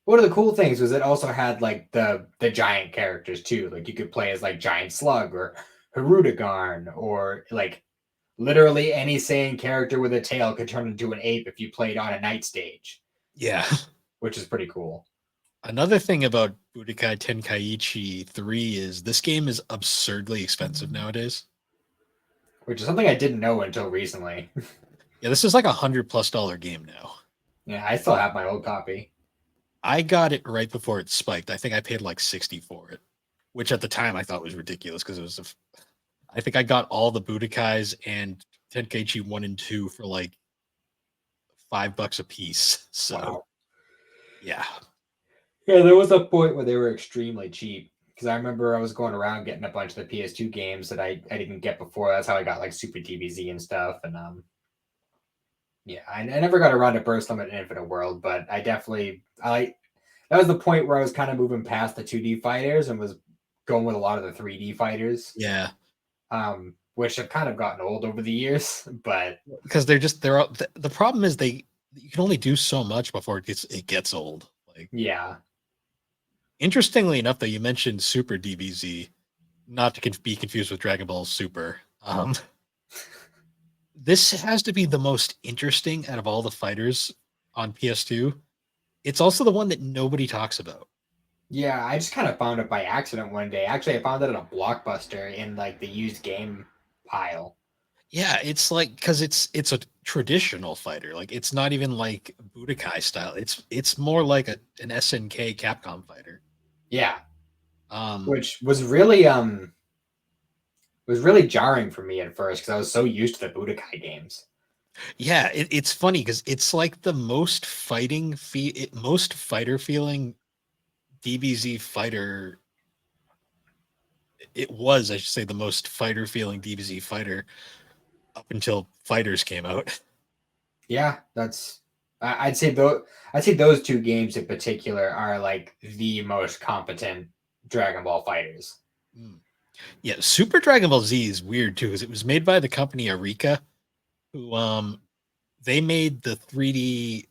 One of the cool things was it also had like the giant characters too. Like you could play as like Giant Slug or Hirudegarn or like literally any Saiyan character with a tail could turn into an ape if you played on a night stage, Yeah. which is pretty cool. Another thing about Budokai Tenkaichi 3 is this game is absurdly expensive nowadays. Which is something I didn't know until recently. Yeah, this is like $100+ game now. Yeah, I still have my old copy. I got it right before it spiked. I think I paid like 60 for it, which at the time I thought was ridiculous because I think I got all the Budokais and Tenkaichi 1 and 2 for like $5 a piece. So, Wow. yeah. Yeah, there was a point where they were extremely cheap. Because I remember I was going around getting a bunch of the PS2 games that I didn't get before. That's how I got like Super DBZ and stuff. And yeah, I never got around to Burst Limit and Infinite World, but that was the point where I was kind of moving past the 2D fighters and was going with a lot of the 3D fighters. Yeah. Which have kind of gotten old over the years, but Because the problem is you can only do so much before it gets old. Like, yeah. interestingly enough, though, you mentioned Super DBZ, not to be confused with Dragon Ball Super. This has to be the most interesting out of all the fighters on PS2. It's also the one that nobody talks about. Yeah, I just kind of found it by accident one day. Actually, I found it at a Blockbuster in like the used game pile. Yeah, it's like because it's a traditional fighter. Like it's not even like Budokai style. It's more like an SNK Capcom fighter. Yeah, Um, which was really jarring for me at first because I was so used to the Budokai games. yeah, it's funny because it's like the most most fighter feeling DBZ fighter. It was, I should say, the most fighter feeling DBZ fighter up until Fighters came out. Yeah, I'd say those two games in particular are like the most competent Dragon Ball fighters. Mm. Yeah, Super Dragon Ball Z is weird too because it was made by the company Arika, who they made the 3D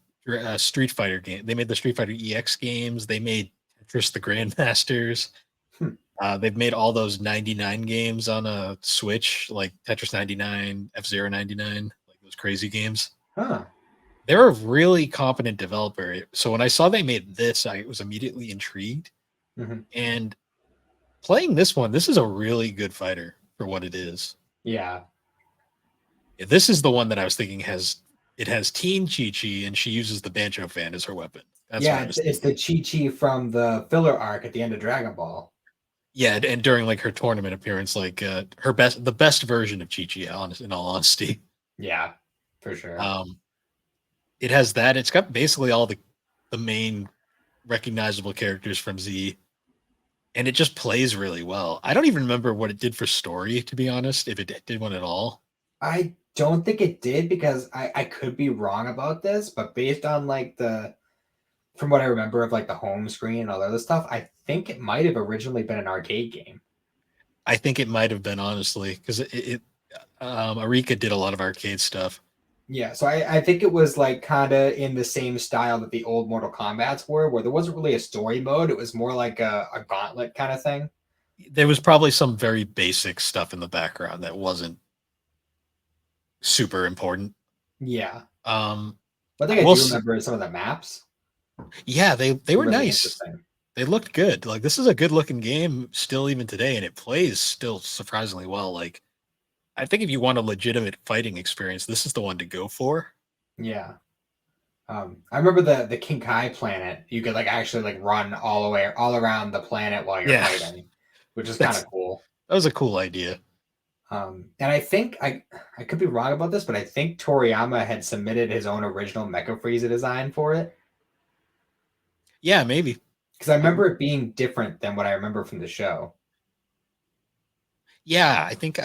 Street Fighter game. They made the Street Fighter EX games. They made Tetris the Grandmasters. Hmm. They've made all those 99 games on a Switch, like Tetris 99, F-Zero 99, like those crazy games. Huh. They're a really competent developer. So when I saw they made this, I was immediately intrigued. Mm-hmm. And playing this one, this is a really good fighter for what it is. Yeah. This is the one that I was thinking has Teen Chi Chi, and she uses the Banjo fan as her weapon. That's yeah, it's the Chi Chi from the filler arc at the end of Dragon Ball. Yeah, and during like her tournament appearance, like the best version of Chi Chi, in all honesty. Yeah, for sure. It has that. It's got basically all the main recognizable characters from Z, and it just plays really well. I don't even remember what it did for story, to be honest, if it did one at all. I don't think it did because I could be wrong about this, but based on like the from what I remember of like the home screen and all the other stuff, I think it might have originally been an arcade game. I think it might have been, honestly, because Arika did a lot of arcade stuff. Yeah, so I think it was like kind of in the same style that the old Mortal Kombats were, where there wasn't really a story mode. It was more like a gauntlet kind of thing. There was probably some very basic stuff in the background that wasn't super important. Yeah. Um, But I I think I will, do remember some of the maps yeah, they were were really nice. interesting. They looked good. Like this is a good looking game still even today, and it plays still surprisingly well. Like I think if you want a legitimate fighting experience, this is the one to go for. Yeah. I remember the Kinkai planet. You could like actually like run all around the planet while you're Yeah, fighting, which is kind that's of cool. that was a cool idea. And I think I could be wrong about this, but I think Toriyama had submitted his own original Mecha Frieza design for it Yeah, maybe. because I Um, remember it being different than what I remember from the show. yeah, I think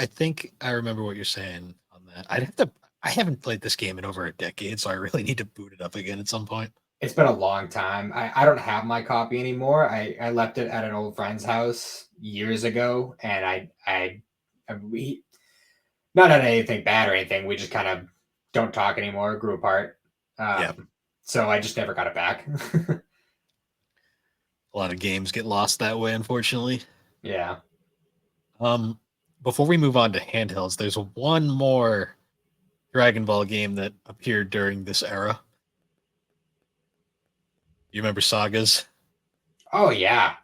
I remember what you're saying on that. I'd have to. I haven't played this game in over a decade, so I really need to boot it up again at some point. It's been a long time. I don't have my copy anymore. I left it at an old friend's house years ago, and we not on anything bad or anything. We just kind of don't talk anymore. Grew apart. Yeah, So I just never got it back. a lot of games get lost that way, unfortunately. Yeah. Um, Before we move on to handhelds, there's one more Dragon Ball game that appeared during this era. You remember Sagas? Oh yeah.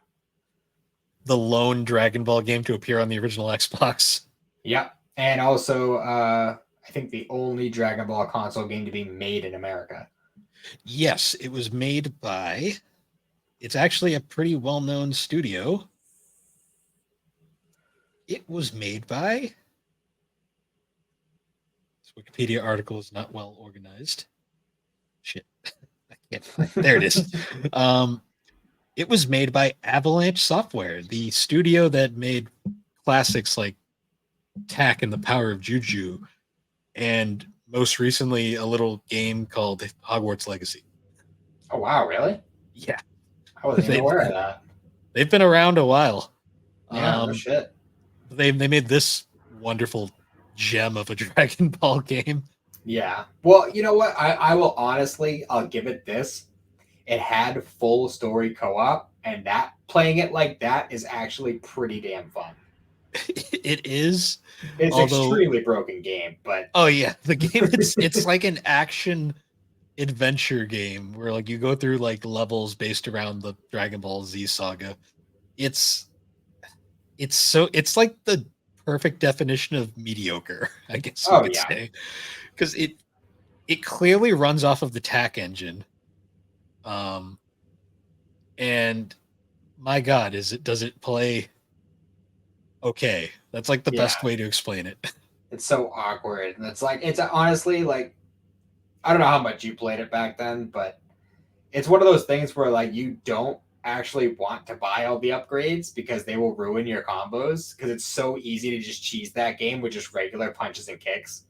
The lone Dragon Ball game to appear on the original Xbox. Yep. And also, I think the only Dragon Ball console game to be made in America. Yes, it was made by. It's actually a pretty well known studio. It was made by. This Wikipedia article is not well organized. Shit. I can't find it. There it is. Um, it was made by Avalanche Software, the studio that made classics like Tak and the Power of Juju, and most recently a little game called Hogwarts Legacy. Oh wow, really? Yeah, I wasn't even they aware of that. they've been around a while. Yeah, no Um, shit. they made this wonderful gem of a Dragon Ball game. Yeah. Well, you know what? I will honestly, I'll give it this. It had full story co-op, and that playing it like that is actually pretty damn fun. It is, It's an although extremely broken game, but oh yeah, the game it's like an action adventure game where like you go through like levels based around the Dragon Ball Z saga. It's it's like the perfect definition of mediocre, I guess you oh could yeah. say, because it clearly runs off of the TAC engine. Um, and my God, is it does it play okay? That's like the Yeah. best way to explain it. It's so awkward. And it's like it's honestly like I don't know how much you played it back then, but it's one of those things where like you don't actually want to buy all the upgrades because they will ruin your combos because it's so easy to just cheese that game with just regular punches and kicks.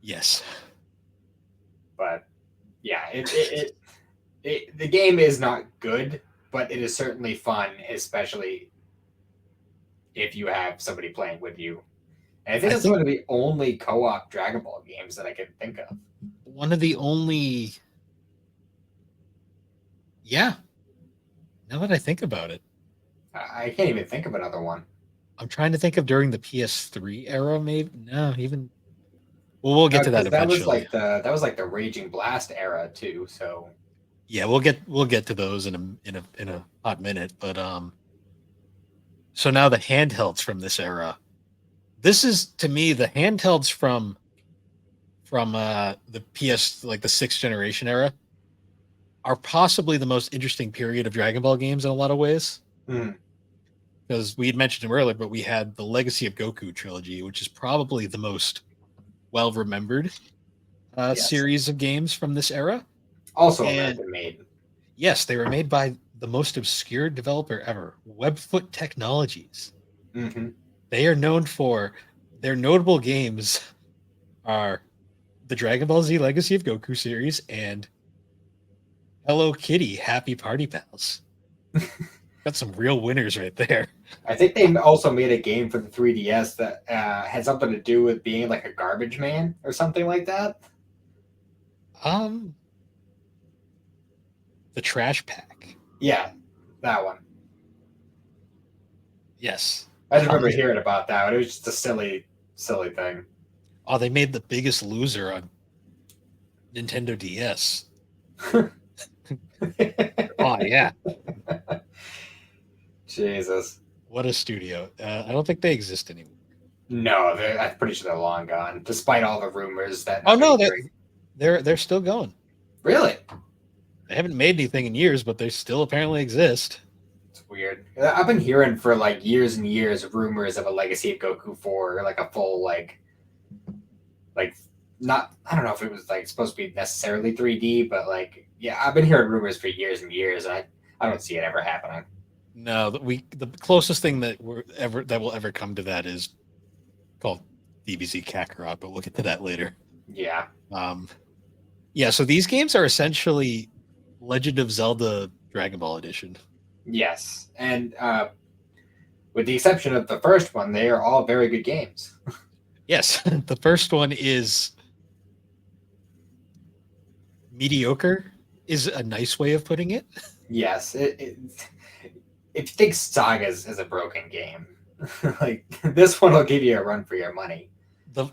Yes. But yeah, the game is not good, but it is certainly fun, especially if you have somebody playing with you. And I think I that's one think of the only co-op Dragon Ball games that I can think of. one of the only yeah, now that I think about it, I can't even think of another one. I'm trying to think of during the PS3 era, maybe. No, even well, we'll get to that Because eventually. that was like the Raging Blast era too. So Yeah, we'll get to those in a hot minute. But so now the handhelds from this era. This is to me the handhelds from the PS like the sixth generation era are possibly the most interesting period of Dragon Ball games in a lot of ways. mm, Because we had mentioned them earlier, but we had the Legacy of Goku trilogy, which is probably the most well remembered yes, series of games from this era. also And American made. yes, they were made by the most obscure developer ever, Webfoot Technologies. Mm-hmm. They are known for their notable games are the Dragon Ball Z Legacy of Goku series and Hello Kitty, happy party pals. Got some real winners right there. I think they also made a game for the 3DS that had something to do with being like a garbage man or something like that. Um, the trash pack. Yeah, that one. Yes. I just remember hearing about that, but it was just a silly thing. Oh, they made The Biggest Loser on Nintendo DS. Oh yeah, Jesus. what a studio. I don't think they exist anymore. No, I'm pretty sure they're long gone, despite all the rumors that Oh no, nobody's hearing. they're still going. Really? They haven't made anything in years, but they still apparently exist. It's weird. I've been hearing for like years and years rumors of a Legacy of Goku 4, like a full like not I don't know if it was like supposed to be necessarily 3D, but like yeah, I've been hearing rumors for years and years, and I don't see it ever happening. No, the closest thing that will ever come to that is called DBZ Kakarot, but we'll get to that later. Yeah. Um, yeah, so these games are essentially Legend of Zelda Dragon Ball Edition. Yes, and with the exception of the first one, they are all very good games. Yes, the first one is mediocre, is a nice way of putting it. Yes, if you think Saga's is a broken game, like this one will give you a run for your money. The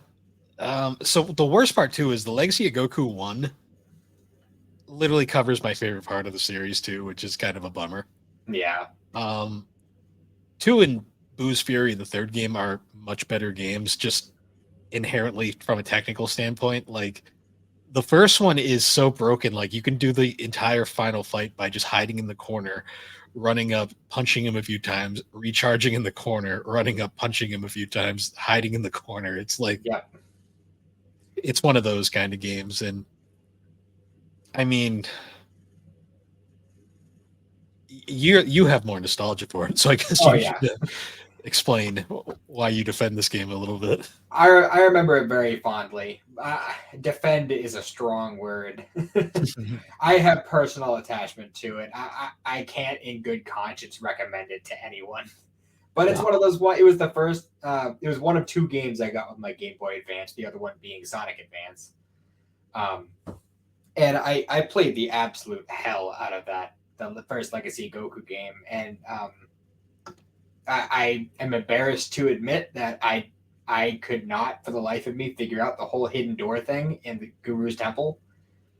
so the worst part too is the Legacy of Goku 1 literally covers my favorite part of the series too, which is kind of a bummer. Yeah. 2 and Boo's Fury, the third game, are much better games, just inherently from a technical standpoint. Like the first one is so broken, like you can do the entire final fight by just hiding in the corner, running up, punching him a few times, recharging in the corner, running up, punching him a few times, hiding in the corner. It's like, yeah, it's one of those kind of games. And I mean, you have more nostalgia for it, so I guess you should explain why you defend this game a little bit. I remember it very fondly. Defend is a strong word. I have personal attachment to it. I can't in good conscience recommend it to anyone. But it's one of those. It was the first. It was one of 2 games I got with my Game Boy Advance. The other one being Sonic Advance. And I played the absolute hell out of that. The first Legacy Goku game, and I am embarrassed to admit that I could not, for the life of me, figure out the whole hidden door thing in the Guru's temple.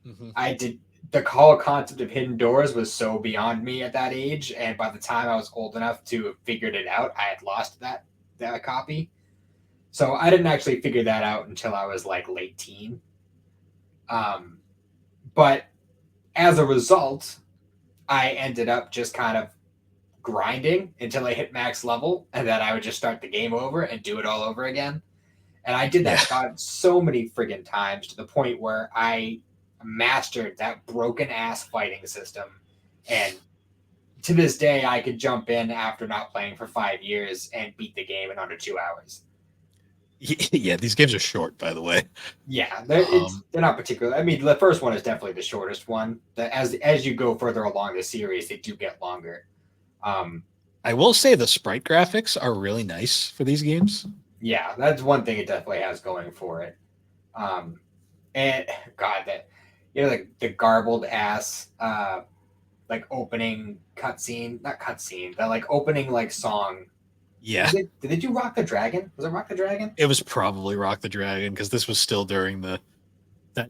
Mm-hmm. The whole concept of hidden doors was so beyond me at that age, and by the time I was old enough to have figured it out, I had lost that copy. So I didn't actually figure that out until I was like late teen. But as a result, I ended up just kind of grinding until I hit max level, and then I would just start the game over and do it all over again. And I did that God so many friggin' times to the point where I mastered that broken ass fighting system. And to this day, I could jump in after not playing for 5 years and beat the game in under 2 hours. Yeah, these games are short, by the way. Yeah, they're not particular. I mean, the first one is definitely the shortest one. As you go further along the series, they do get longer. I will say the sprite graphics are really nice for these games. Yeah, that's one thing it definitely has going for it. And God, that like the garbled ass like opening cutscene, not cutscene, the like opening like song. Yeah. Did they do Rock the Dragon? Was it Rock the Dragon? It was probably Rock the Dragon, because this was still during that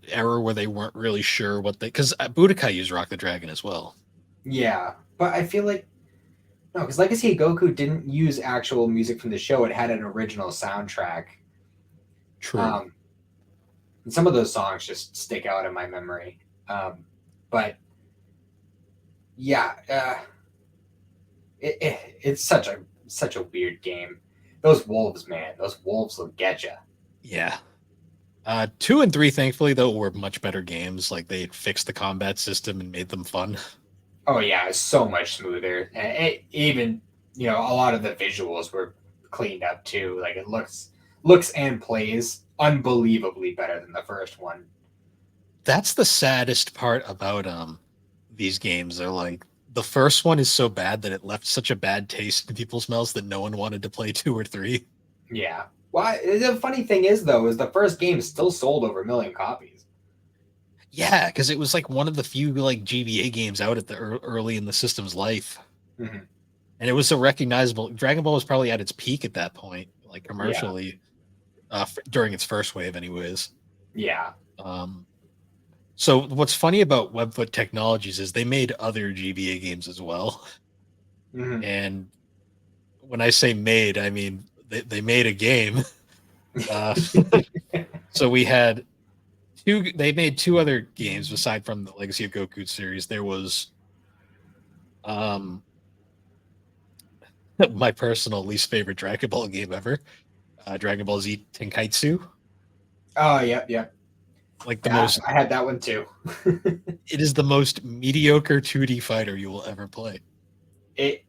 era where they weren't really sure what because Budokai used Rock the Dragon as well. Yeah, but I feel like no, because Legacy of Goku didn't use actual music from the show. It had an original soundtrack. True. And some of those songs just stick out in my memory. But yeah, it's such a weird game. Those wolves, man, those wolves will get you. Yeah. 2 and 3, thankfully, though, were much better games. Like, they fixed the combat system and made them fun. Oh yeah, it's so much smoother. And even a lot of the visuals were cleaned up too. Like it looks and plays unbelievably better than the first one. That's the saddest part about these games are like the first one is so bad that it left such a bad taste in people's mouths that no one wanted to play 2 or 3. Yeah. Well, the funny thing is though, is the first game still sold over 1 million copies. Yeah, because it was like one of the few like GBA games out at the early in the system's life, Mm-hmm. and it was a recognizable. Dragon Ball was probably at its peak at that point, like Yeah. commercially, during its first wave, anyways. Yeah. Um, so what's funny about Webfoot Technologies is they made other GBA games as well, Mm-hmm. and when I say made, I mean they made a game. Uh, so we had two. They made 2 other games aside from the Legacy of Goku series. There was um, my personal least favorite Dragon Ball game ever, Dragon Ball Z Tenkaichi. Oh, yep, yep. Like the Yeah, most, I had that one too. it is the most mediocre 2D fighter you will ever play. it,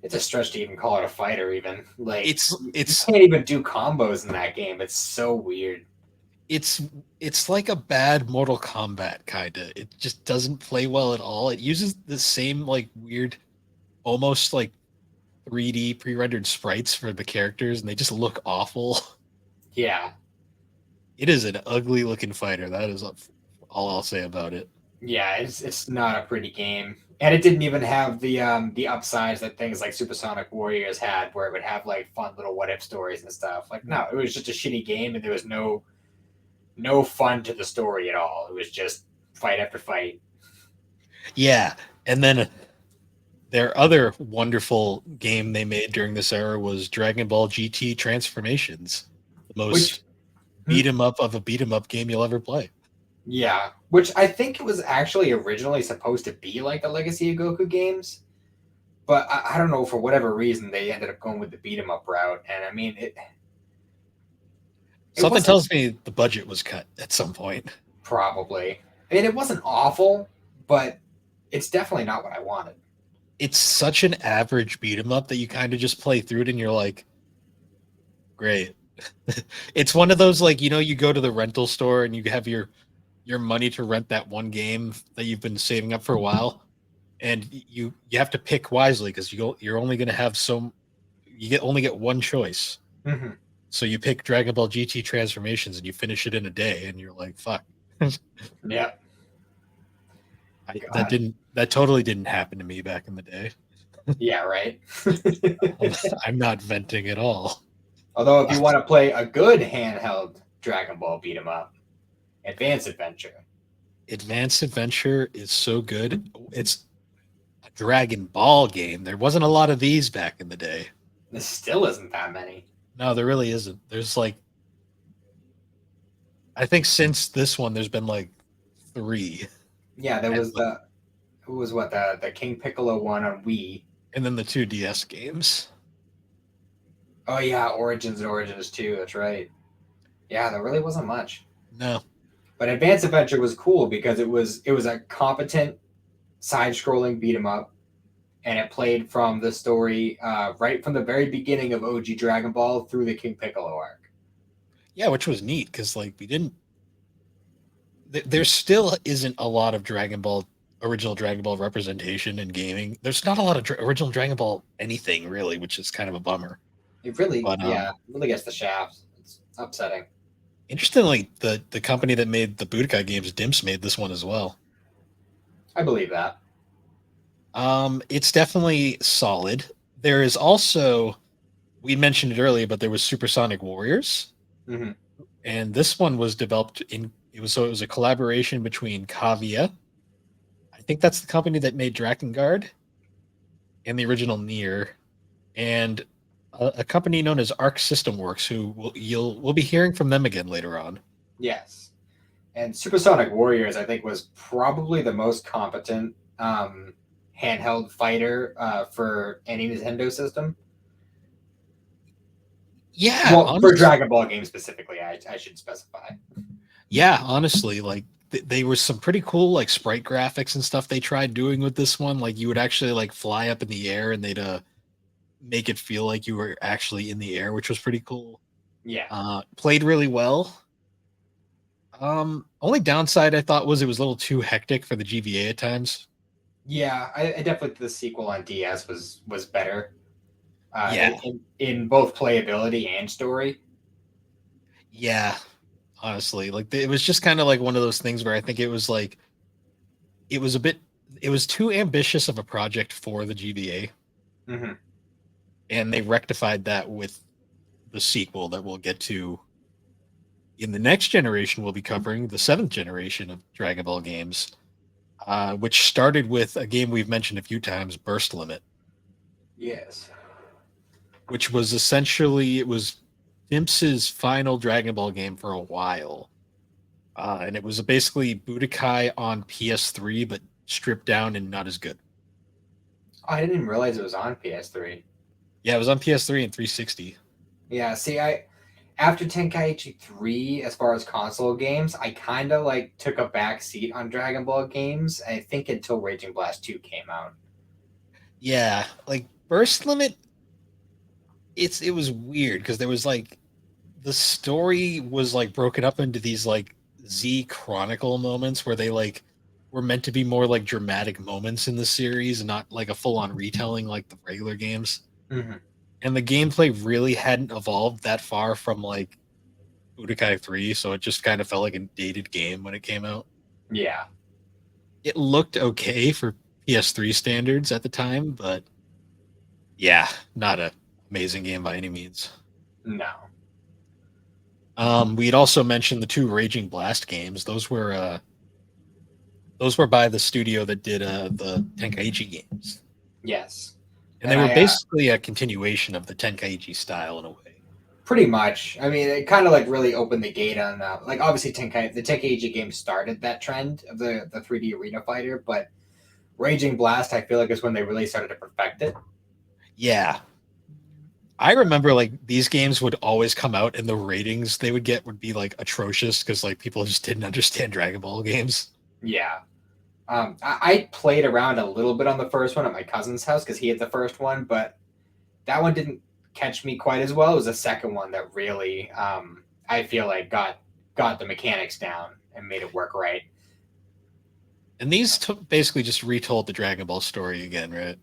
it's a stretch to even call it a fighter. Even like It's you it's can't even do combos in that game. It's so weird. it's it's like a bad Mortal Kombat kind of. It just doesn't play well at all. It uses the same like weird, almost like 3D pre-rendered sprites for the characters, and they just look awful. Yeah, It is an ugly looking fighter. That is all I'll say about it. yeah. It's not a pretty game, and it didn't even have the upsides that things like Supersonic Warriors had, where it would have like fun little what if stories and stuff. Like no, it was just a shitty game, and there was no fun to the story at all. It was just fight after fight. Yeah, and then their other wonderful game they made during this era was Dragon Ball GT Transformations, the Which most beat 'em up of a beat 'em up game you'll ever play. yeah, which I think it was actually originally supposed to be like the Legacy of Goku games, but I don't know for whatever reason they ended up going with the beat 'em up route. And I mean it Something wasn't tells me the budget was cut at some point. probably. I mean it wasn't awful, but it's definitely not what I wanted. It's such an average beat 'em up that you kind of just play through it and you're like, great. It's one of those like, you go to the rental store and you have your money to rent that one game that you've been saving up for a while, and you have to pick wisely because you're only going to have only get one choice. Mm-hmm. So you pick Dragon Ball GT Transformations and you finish it in a day, and you're like, "Fuck." Yeah, That God. didn't that totally didn't happen to me back in the day. Yeah, right. I'm not venting at all. Although if you want to play a good handheld Dragon Ball beat 'em up, Advanced Adventure. Advanced Adventure is so good. It's a Dragon Ball game. There wasn't a lot of these back in the day. There still isn't that many. No, there really isn't. There's like, I think since this one, there's been like 3, Yeah, there and, was the who was what the King Piccolo one on Wii. and then the 2DS games. Oh yeah, Origins and Origins 2, that's right. Yeah, there really wasn't much. No, But Advanced Adventure was cool because it was a competent side-scrolling beat 'em up, and it played from the story right from the very beginning of OG Dragon Ball through the King Piccolo arc. yeah, which was neat because like we didn't. There still isn't a lot of original Dragon Ball representation in gaming. There's not a lot of original Dragon Ball anything really, which is kind of a bummer. It really, But yeah, really gets the shaft. It's upsetting. interestingly, the company that made the Budokai games, Dimps, made this one as well. I believe that. It's definitely solid. There is also, we mentioned it earlier, but there was Supersonic Warriors, Hmm. and this one was developed in. It was a collaboration between Kavia. I think that's the company that made Drakengard and the original Nier, and a company known as Arc System Works, who we'll be hearing from them again later on. Yes. And Supersonic Warriors, I think, was probably the most competent handheld fighter for any Nintendo system. Yeah, Well, for honestly, Dragon Ball games specifically, I should specify. yeah, honestly, like they were some pretty cool like sprite graphics and stuff they tried doing with this one. Like you would actually like fly up in the air, and they'd make it feel like you were actually in the air, which was pretty cool. Yeah. Played really well. Only downside I thought was it was a little too hectic for the GBA at times. Yeah, I definitely think the sequel on DS was better Yeah, in both playability and story. yeah. Honestly, like it was just kind of like one of those things where I think it was like it was a bit, it was too ambitious of a project for the GBA, Hmm. and they rectified that with the sequel that we'll get to in the next generation. We'll be covering the seventh generation of Dragon Ball games, which started with a game we've mentioned a few times, Burst Limit, Yes. which was essentially it was Imps's final Dragon Ball game for a while. And it was basically Budokai on PS3, but stripped down and not as good. Oh, I didn't even realize it was on PS3. Yeah, it was on PS3 and 360. Yeah, see, I after Tenkaichi 3, as far as console games, I kind of like took a back seat on Dragon Ball games. I think until Raging Blast 2 came out. Yeah, like Burst Limit, it was weird because there was like the story was like broken up into these like Z Chronicle moments where they like were meant to be more like dramatic moments in the series, and not like a full on retelling like the regular games. Hmm. And the gameplay really hadn't evolved that far from like Budokai 3, so it just kind of felt like a dated game when it came out. Yeah, It looked okay for PS3 standards at the time, but yeah, not a amazing game by any means. no. We'd also mentioned the two Raging Blast games. Those were by the studio that did the Tenkaichi games, Yes. and they And were I basically a continuation of the Tenkaichi style in a way. pretty much, I mean, it kind of like really opened the gate on, like, obviously the Tenkaichi game started that trend of the 3D arena fighter, but Raging Blast, I feel like, is when they really started to perfect it. Yeah, I remember like these games would always come out, and the ratings they would get would be like atrocious because like people just didn't understand Dragon Ball games. Yeah. I played around a little bit on the first one at my cousin's house because he had the first one, but that one didn't catch me quite as well. It was the second one that really, I feel like, got the mechanics down and made it work right. And these basically just retold the Dragon Ball story again, right?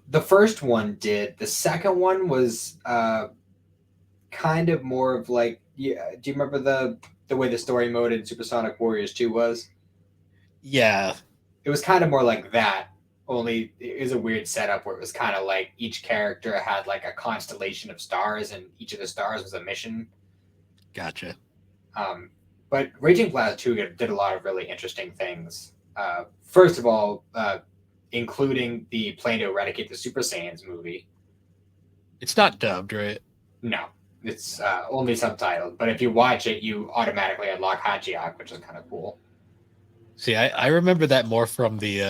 The first one did. The second one was kind of more of like, yeah. Do you remember the way the story mode in Supersonic Warriors 2 was? Yeah, It was kind of more like that. Only it was a weird setup where it was kind of like each character had like a constellation of stars, and each of the stars was a mission. gotcha. Um, but Raging Blast 2 did a lot of really interesting things. First of all, including the plan to eradicate the Super Saiyans movie. It's not dubbed, right? No, it's only subtitled. But if you watch it, you automatically unlock Hachiak, which is kind of cool. See, I remember that more from the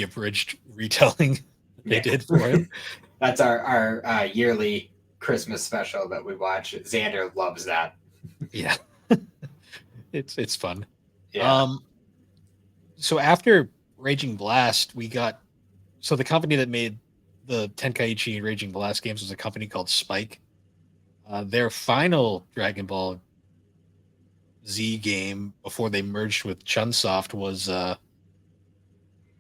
abridged retelling that they Yeah, did for it. that's our yearly Christmas special that we watch. Xander loves that. Yeah, it's fun. Yeah. Um, so after Raging Blast, we got so the company that made the Tenkaichi and Raging Blast games was a company called Spike. Their final Dragon Ball Z game before they merged with Chunsoft was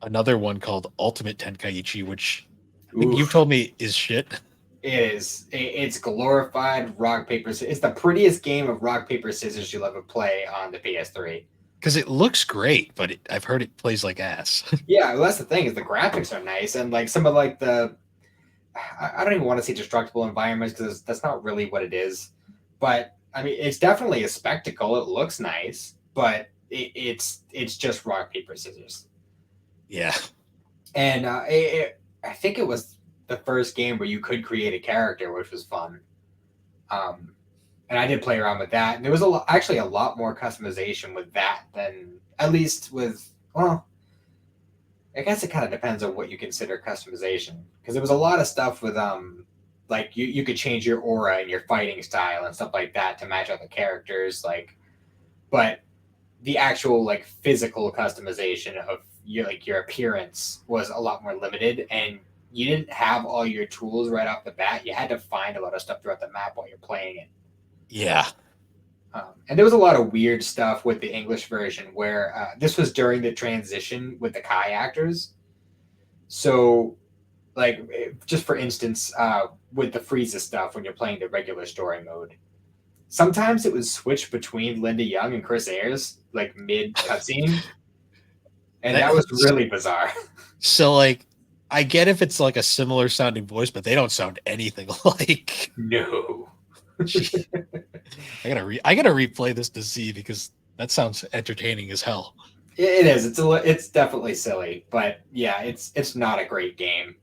another one called Ultimate Tenkaichi, which I think you've Oof. told me is shit. It is. It's glorified rock paper. It's the prettiest game of rock paper scissors you'll ever play on the PS3. Because it looks great, but I've heard it plays like ass. Yeah, well, that's the thing is the graphics are nice, and like some of like the I don't even want to say destructible environments because that's not really what it is. But I mean, it's definitely a spectacle. It looks nice, but it's just rock paper scissors. Yeah, And I think it was the first game where you could create a character, which was fun. Um, and I did play around with that. And there was actually a lot more customization with that than at least with well, I guess it kind of depends on what you consider customization because there was a lot of stuff with like you could change your aura and your fighting style and stuff like that to match other characters like but the actual like physical customization of your appearance was a lot more limited and you didn't have all your tools right off the bat. You had to find a lot of stuff throughout the map while you're playing it. yeah. And there was a lot of weird stuff with the English version where this was during the transition with the Kai actors. So, like, just for instance, with the Frieza stuff when you're playing the regular story mode, sometimes it would switch between Linda Young and Chris Ayres, like mid cutscene, and that was really bizarre. So like, I get if it's like a similar sounding voice, but they don't sound anything like. No. I gotta replay this to see because that sounds entertaining as hell. It is. It's definitely silly, but yeah, it's not a great game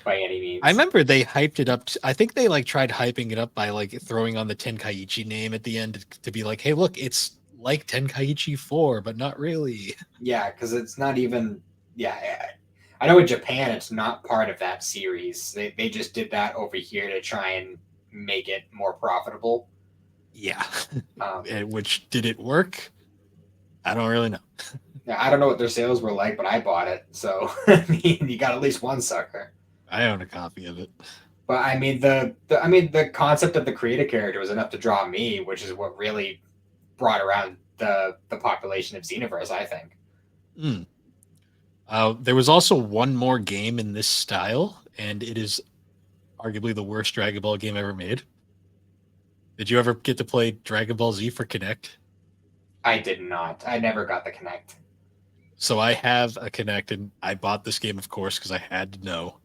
by any means. I remember they hyped it up. I think they like tried hyping it up by like throwing on the Tenkaichi name at the end to be like, "Hey, look, it's like Tenkaichi 4, but not really." Yeah, because it's not even. Yeah, I know in Japan it's not part of that series. They just did that over here to try and make it more profitable. Yeah. Which did it work? I don't really know. I don't know what their sales were like, but I bought it. So I mean, you got at least one sucker. I own a copy of it. But I mean, the concept of the creator character was enough to draw me, which is what really brought around the population of Xenoverse, I think. There was also one more game in this style, and it is arguably the worst Dragon Ball game ever made. Did you ever get to play Dragon Ball Z for Kinect? I did not. I never got the Kinect. So I have a Kinect, and I bought this game, of course, because I had to know.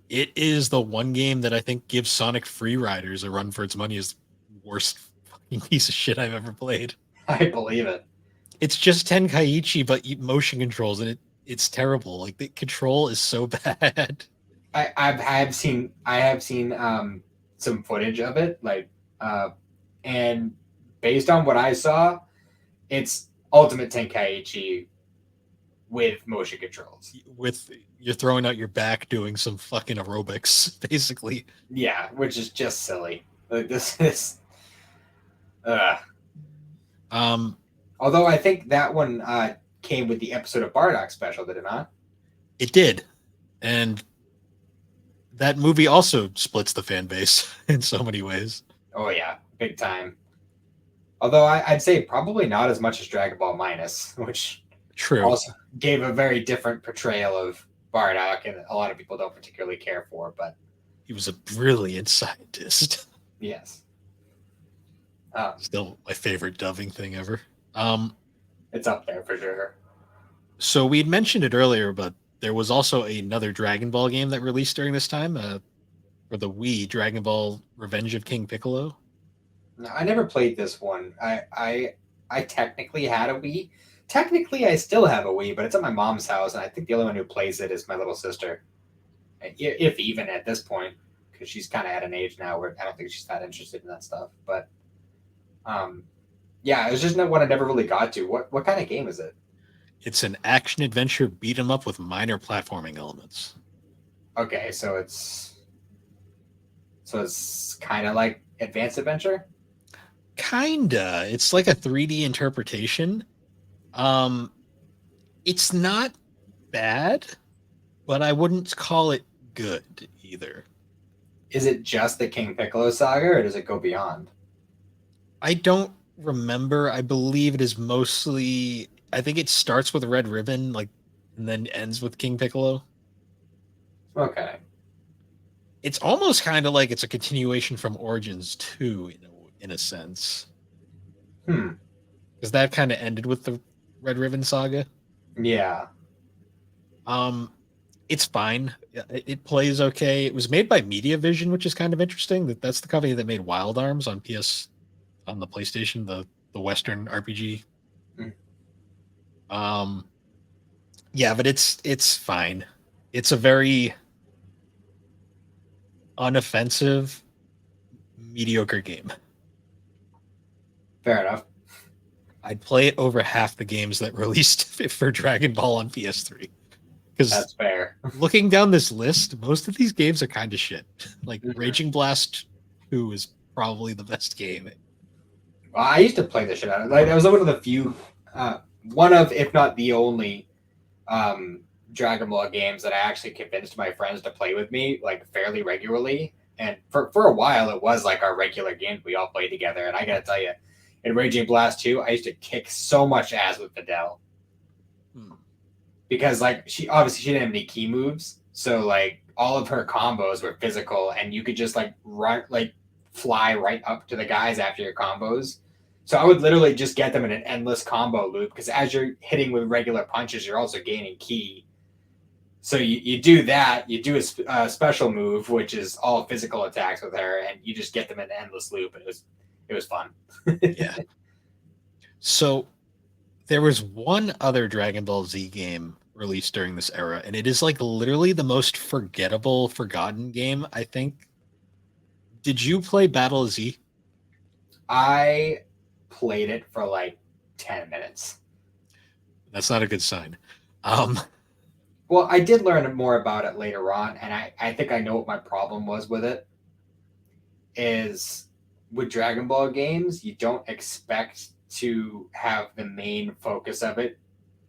It is the one game that I think gives Sonic Free Riders a run for its money as the worst fucking piece of shit I've ever played. I believe it. It's just Tenkaichi, but motion controls, and it's terrible. Like the control is so bad. I have seen some footage of it, like, and based on what I saw, it's Ultimate Tenkaichi with motion controls. With you're throwing out your back doing some fucking aerobics, basically. Yeah, which is just silly. Like this is. Although I think that one came with the episode of Bardock special, did it not? It did, and that movie also splits the fan base in so many ways. Oh yeah, big time. Although I'd say probably not as much as Dragon Ball Minus, which True. Also gave a very different portrayal of Bardock, and a lot of people don't particularly care for. But he was a brilliant scientist. Yes. Still my favorite dubbing thing ever. It's up there for sure. So we had mentioned it earlier, but there was also another Dragon Ball game that released during this time for the Wii, Dragon Ball Revenge of King Piccolo. No, I never played this one. I technically had a Wii. Technically, I still have a Wii, but it's at my mom's house, and I think the only one who plays it is my little sister. If even at this point, because she's kind of at an age now where I don't think she's that interested in that stuff. But yeah, it was just one I never really got to. What kind of game is it? It's an action adventure beat 'em up with minor platforming elements. Okay, so it's kind of like Advanced Adventure. Kinda. It's like a 3D interpretation. It's not bad, but I wouldn't call it good either. Is it just the King Piccolo saga, or does it go beyond? I don't remember. I believe it is mostly. I think it starts with Red Ribbon, like, and then ends with King Piccolo. Okay. It's almost kind of like it's a continuation from Origins 2, in a sense. Because that kind of ended with the Red Ribbon saga. Yeah. It's fine. It plays okay. It was made by Mediavision, which is kind of interesting. That's the company that made Wild Arms on the PlayStation, the Western RPG. Yeah, but it's fine. It's a very unoffensive, mediocre game. Fair enough. I'd play it over half the games that released for Dragon Ball on PS3. Because that's fair. Looking down this list, most of these games are kind of shit. Like Raging Blast 2 is probably the best game. Well, I used to play the shit out of it. Like, I was one of the few, one of, if not the only, Dragon Ball games that I actually convinced my friends to play with me, like, fairly regularly. And for a while, it was like our regular game we all played together. And I gotta tell you, in Raging Blast 2, I used to kick so much ass with Fidel. Because like she didn't have any key moves, so like all of her combos were physical, and you could just like run like fly right up to the guys after your combos. So I would literally just get them in an endless combo loop because as you're hitting with regular punches, you're also gaining key. So you do that, you do a special move, which is all physical attacks with her, and you just get them in an endless loop, and it was fun. Yeah. So there was one other Dragon Ball Z game released during this era, and it is like literally the most forgettable, forgotten game, I think. Did you play Battle Z? I played it for like 10 minutes. That's not a good sign. Um, Well, I did learn more about it later on, and I think I know what my problem was with it. Is with Dragon Ball games, you don't expect to have the main focus of it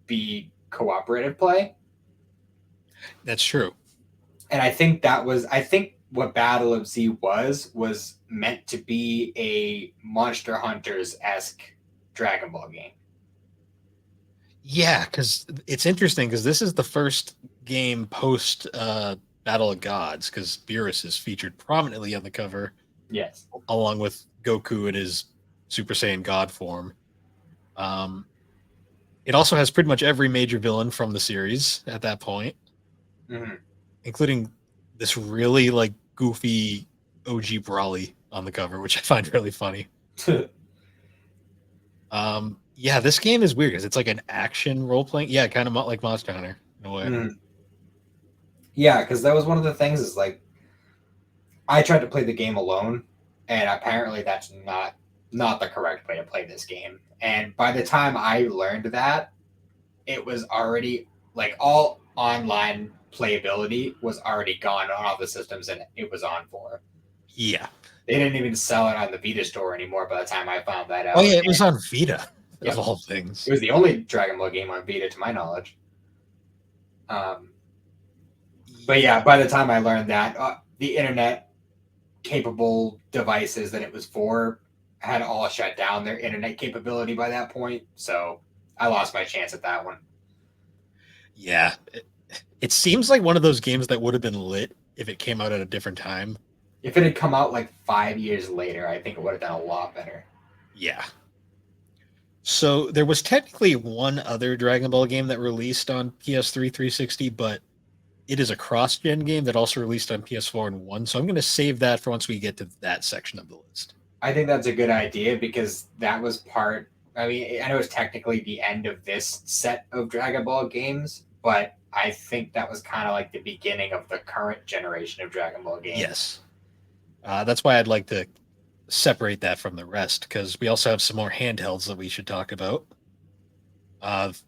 be cooperative play. that's true. And I think what Battle of Z was meant to be a Monster Hunters esque Dragon Ball game. Yeah, because it's interesting because this is the first game post Battle of Gods because Beerus is featured prominently on the cover Yes. along with Goku in his Super Saiyan God form. Um, it also has pretty much every major villain from the series at that point, including this really like goofy OG Brawly on the cover, which I find really funny. Yeah, this game is weird because it's like an action role playing. Yeah, kind of like Monster Hunter in a way. Yeah, because that was one of the things is like I tried to play the game alone, and apparently that's not the correct way to play this game. And by the time I learned that, it was already like all online playability was already gone on all the systems that it was on for. Yeah. They didn't even sell it on the Vita store anymore by the time I found that out. Oh yeah, it was on Vita Yep. of all things. It was the only Dragon Ball game on Vita to my knowledge. But yeah, by the time I learned that, the internet capable devices that it was for had all shut down their internet capability by that point. So I lost my chance at that one. Yeah. It seems like one of those games that would have been lit if it came out at a different time. If it had come out like 5 years later, I think it would have done a lot better. Yeah. So there was technically one other Dragon Ball game that released on PS3 360, but it is a cross-gen game that also released on PS4 and 1. So I'm going to save that for once we get to that section of the list. I think that's a good idea because that was part. I mean, I know it's technically the end of this set of Dragon Ball games, but I think that was kind of like the beginning of the current generation of Dragon Ball games. Yes. That's why I'd like to separate that from the rest because we also have some more handhelds that we should talk about.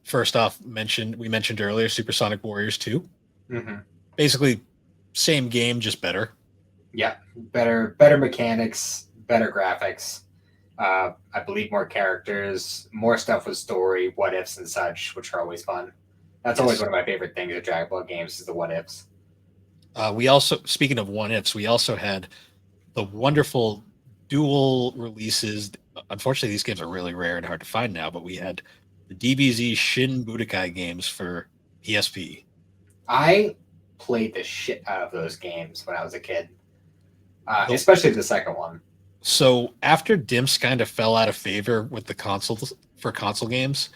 First off, we mentioned earlier Supersonic Warriors 2. Mm-hmm. Basically, same game, just better. Yeah, better mechanics, better graphics. I believe more characters, more stuff with story, what ifs and such, which are always fun. That's always one of my favorite things of Dragon Ball games is the what ifs. We also, speaking of what ifs, we also had the wonderful dual releases. Unfortunately, these games are really rare and hard to find now, but we had the DBZ Shin Budokai games for PSP. I played the shit out of those games when I was a kid, especially the second one. So after Dimps kind of fell out of favor with the consoles for console games,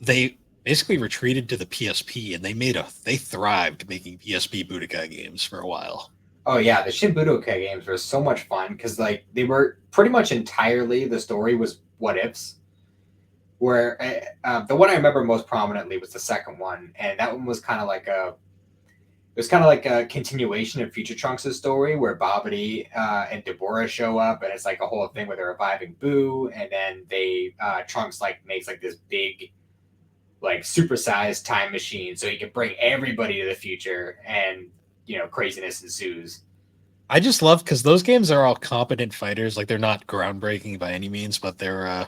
they basically retreated to the PSP and they thrived making PSP Budokai games for a while. Oh yeah, the Shin Budokai games were so much fun because like they were pretty much entirely the story was what ifs. Where the one I remember most prominently was the second one, and that one was kind of like a continuation of Future Trunks' story, where Babidi and Deborah show up, and it's like a whole thing where they're reviving Boo, and then Trunks like makes like this big, like supersized time machine, so he can bring everybody to the future, and craziness ensues. I just love because those games are all competent fighters. Like they're not groundbreaking by any means, but they're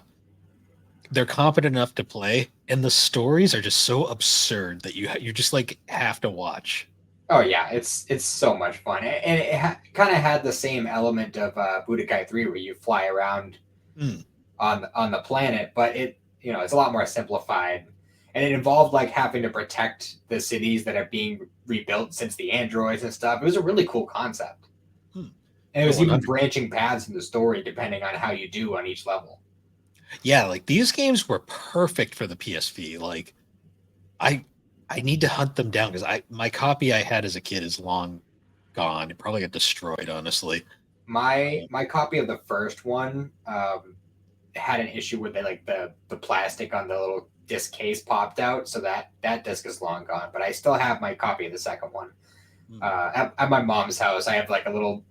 competent enough to play, and the stories are just so absurd that you just like have to watch. Oh yeah, it's so much fun, and it kind of had the same element of Budokai 3, where you fly around Hmm. on the planet, but it's a lot more simplified, and it involved like having to protect the cities that are being rebuilt since the androids and stuff. It was a really cool concept, Hmm. and it Oh, was even 100. branching paths in the story depending on how you do on each level. Yeah, like these games were perfect for the PSP. Like I I need to hunt them down because I my copy I had as a kid is long gone. It probably got destroyed, honestly. My copy of the first one had an issue with the plastic on the little disc case popped out, so that disc is long gone. But I still have my copy of the second one Hmm. at my mom's house. I have like a little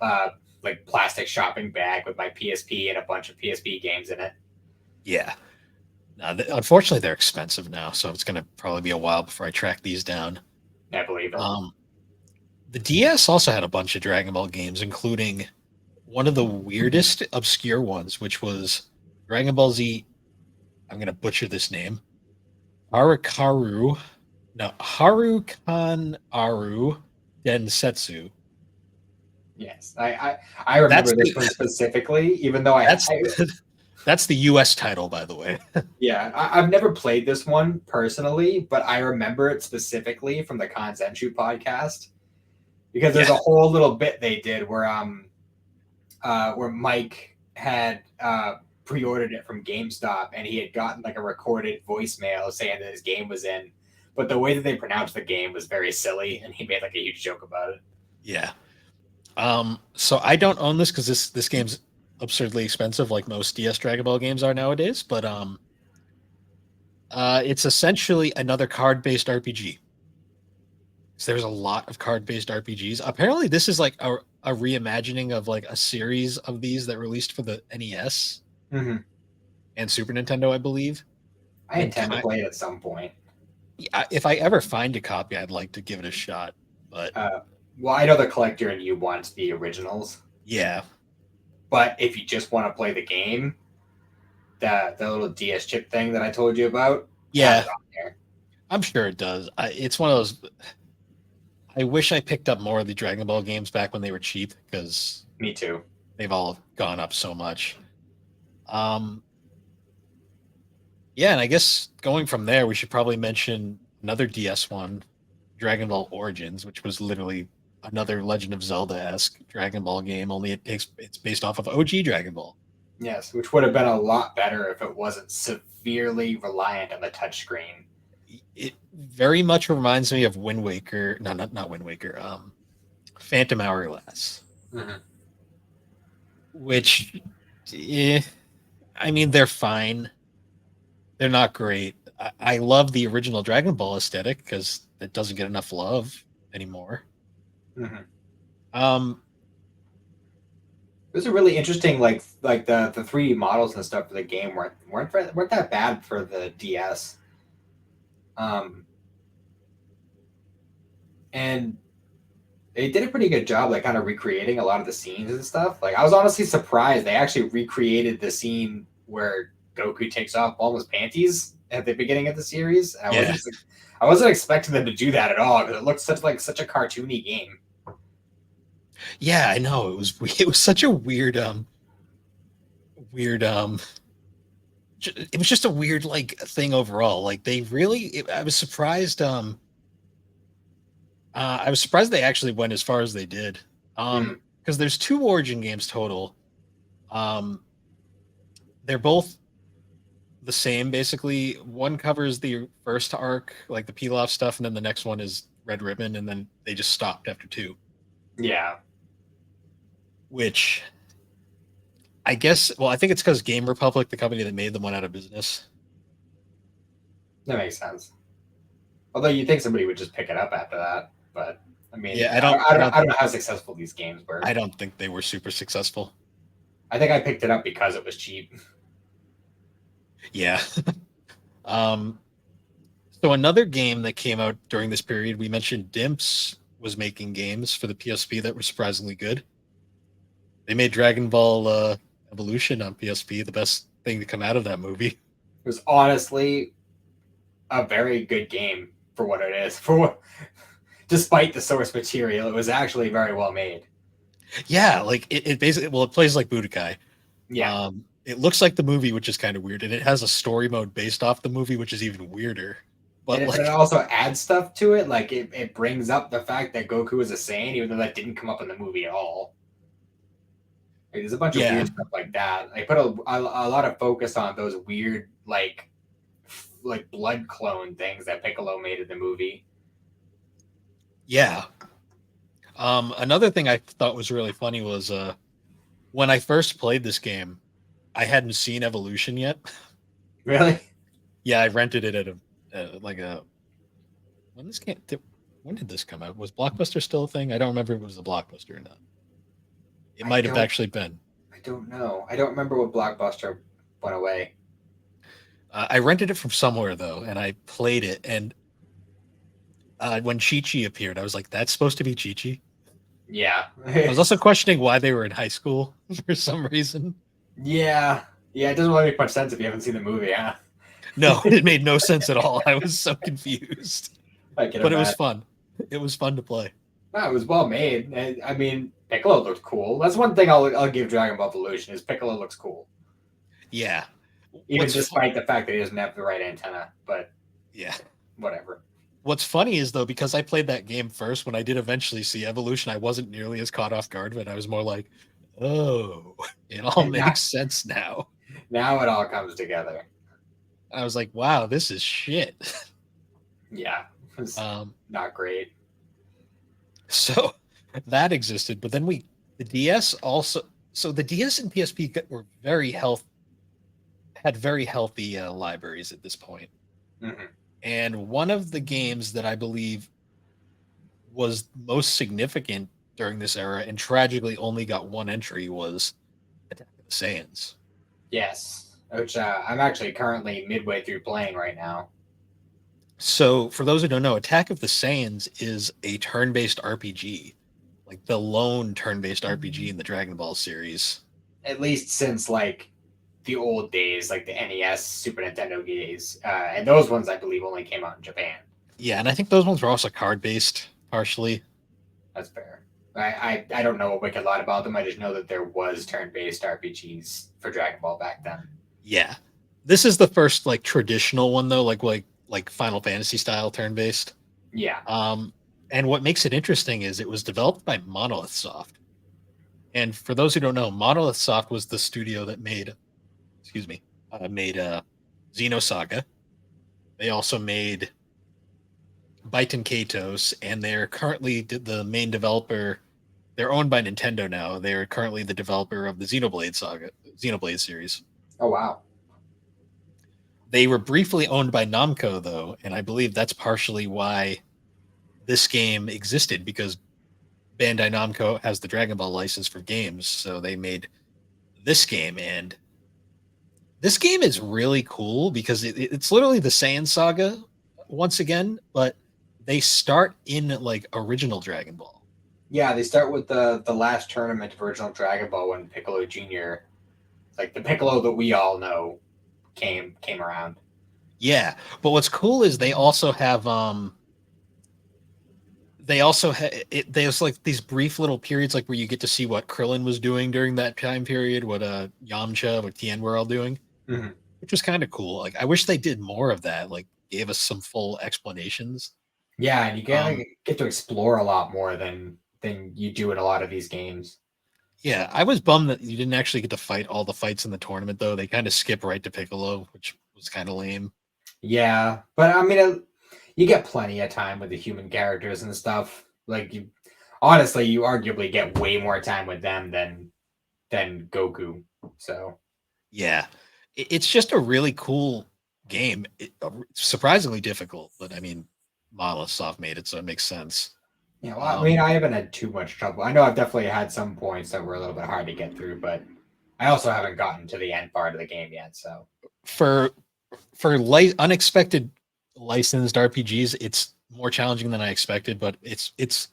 like plastic shopping bag with my PSP and a bunch of PSP games in it. Yeah. Unfortunately, they're expensive now, so it's going to probably be a while before I track these down. I believe it. Um, the DS also had a bunch of Dragon Ball games, including one of the weirdest, obscure ones, which was Dragon Ball Z. I'm going to butcher this name. Arakaru. No, Harukan Aru Densetsu. Yes, I That's remember this one the specifically, even though that's that's the US title, by the way. yeah, I've never played this one personally, but I remember it specifically from the Kanzenshu podcast because there's Yeah. a whole little bit they did where Mike had pre-ordered it from GameStop and he had gotten like a recorded voicemail saying that his game was in, but the way that they pronounced the game was very silly, and he made like a huge joke about it. Yeah. So I don't own this because this game's absurdly expensive, like most DS Dragon Ball games are nowadays. But it's essentially another card-based RPG. So there's a lot of card-based RPGs. Apparently, this is like a reimagining of like a series of these that released for the NES Mm-hmm. and Super Nintendo, I believe. I And intend to play it at some point. if I ever find a copy, I'd like to give it a shot. But Uh, well, I know the collector and you wants the originals, yeah, but if you just want to play the game, the little DS chip thing that I told you about has yeah, it on there. I'm sure it does. It's one of those. I wish I picked up more of the Dragon Ball games back when they were cheap because Me too. they've all gone up so much. Um, yeah, and I guess going from there, we should probably mention another DS one, Dragon Ball Origins, which was literally another Legend of Zelda esque Dragon Ball game. Only it's based off of OG Dragon Ball. Yes, which would have been a lot better if it wasn't severely reliant on the touchscreen. It very much reminds me of Wind Waker. No, not Wind Waker. Phantom Hourglass, Mm-hmm. which, eh, I mean, they're fine. They're not great. I love the original Dragon Ball aesthetic because it doesn't get enough love anymore. Mm-hmm. Um, It was a really interesting like the 3D models and stuff for the game weren't that bad for the DS. Um, and they did a pretty good job, like kind of recreating a lot of the scenes and stuff. Like I was honestly surprised they actually recreated the scene where Goku takes off Bulma's panties at the beginning of the series. And yeah, I wasn't expecting them to do that at all because it looked such a cartoony game. yeah, I know it was it was such a weird it was just a weird like thing overall. Like they really, I was surprised. I was surprised they actually went as far as they did. Mm, Because there's two Origin games total. Um, they're both the same basically. One covers the first arc, like the Pilaf stuff, and then the next one is Red Ribbon, and then they just stopped after two. yeah, Which I guess, well, I think it's because Game Republic, the company that made them, went out of business. that makes sense. Although you'd think somebody would just pick it up after that, but I mean, Yeah, I don't, I don't, I don't know how successful these games were. I don't think they were super successful. I think I picked it up because it was cheap. Yeah. um, so another game that came out during this period, we mentioned Dimps was making games for the PSP that were surprisingly good. They made Dragon Ball Evolution on PSP, the best thing to come out of that movie. It was honestly a very good game for what it is. For what, despite the source material, it was actually very well made. Yeah, like it basically, well, it plays like Budokai. Yeah. It looks like the movie, which is kind of weird, and it has a story mode based off the movie, which is even weirder. But But it like, also adds stuff to it. Like it brings up the fact that Goku is a Saiyan, even though that didn't come up in the movie at all. Like, there's a bunch of yeah, weird stuff like that. I put a lot of focus on those weird like blood clone things that Piccolo made in the movie. yeah. Another thing I thought was really funny was when I first played this game, I hadn't seen Evolution yet. Really? Yeah, I rented it at like a when this game when did this come out? Was Blockbuster still a thing? I don't remember if it was the Blockbuster or not. It I might have don't. actually been. I don't know. I don't remember what Blockbuster went away. I rented it from somewhere though, and I played it. And when Chi Chi appeared, I was like, "That's supposed to be Chi Chi." Yeah. I was also questioning why they were in high school for some reason. Yeah. Yeah. It doesn't really make much sense if you haven't seen the movie, huh? No, it made no sense at all. I was so confused, I can but it was imagine. fun. It was fun to play. No, it was well made. I mean, Piccolo looked cool. That's one thing I'll give Dragon Ball Evolution is Piccolo looks cool, Yeah. even despite the fact that he doesn't have the right antenna. But Yeah. whatever. What's funny is though, because I played that game first, when I did eventually see Evolution, I wasn't nearly as caught off guard, but I was more like, "Oh, it all And makes sense now." now it all comes together. And I was like, "Wow, this is shit." Yeah, it was Um, not great. so that existed, but then the DS also. So the DS and PSP were had very healthy libraries at this point. Hmm. And one of the games that I believe was most significant during this era and tragically only got one entry was Attack of the Saiyans. Yes, which I'm actually currently midway through playing right now. So, for those who don't know, Attack of the Saiyans is a turn based RPG, like the lone turn based RPG in the Dragon Ball series. At least since like the old days, like the NES, Super Nintendo days, and those ones I believe only came out in Japan. Yeah, and I think those ones were also card based partially. That's fair. I don't know a wicked lot about them. I just know that there was turn-based RPGs for Dragon Ball back then. Yeah. This is the first like traditional one though, like Final Fantasy style turn based. Yeah. And what makes it interesting is it was developed by Monolith Soft. And for those who don't know, Monolith Soft was the studio that made Xenosaga. They also made Baiten Kaitos, and they're currently the main developer. They're owned by Nintendo now. They're currently the developer of the Xenoblade series. Oh wow. They were briefly owned by Namco though, and I believe that's partially why this game existed because Bandai Namco has the Dragon Ball license for games, so they made this game. And this game is really cool because it's literally the Saiyan saga once again, but they start in like original Dragon Ball. Yeah, they start with the last tournament of original Dragon Ball when Piccolo Jr., like the Piccolo that we all know, came around. Yeah, but what's cool is there's like these brief little periods like where you get to see what Krillin was doing during that time period, what Yamcha, what Tien were all doing, Mm-hmm. which was kind of cool. Like I wish they did more of that, like gave us some full explanations. Yeah, and you Um, get to explore a lot more than you do in a lot of these games. yeah, I was bummed that you didn't actually get to fight all the fights in the tournament though. They kind of skip right to Piccolo, which was kind of lame. Yeah, but I mean, you get plenty of time with the human characters and stuff. Like you, honestly, you arguably get way more time with them than Goku. So Yeah, it's just a really cool game. Surprisingly difficult, but I mean, Monolith Soft made it, so it makes sense. yeah, well, I mean, Um, I haven't had too much trouble. I know I've definitely had some points that were a little bit hard to get through, but I also haven't gotten to the end part of the game yet. So for unexpected licensed RPGs, it's more challenging than I expected, but it's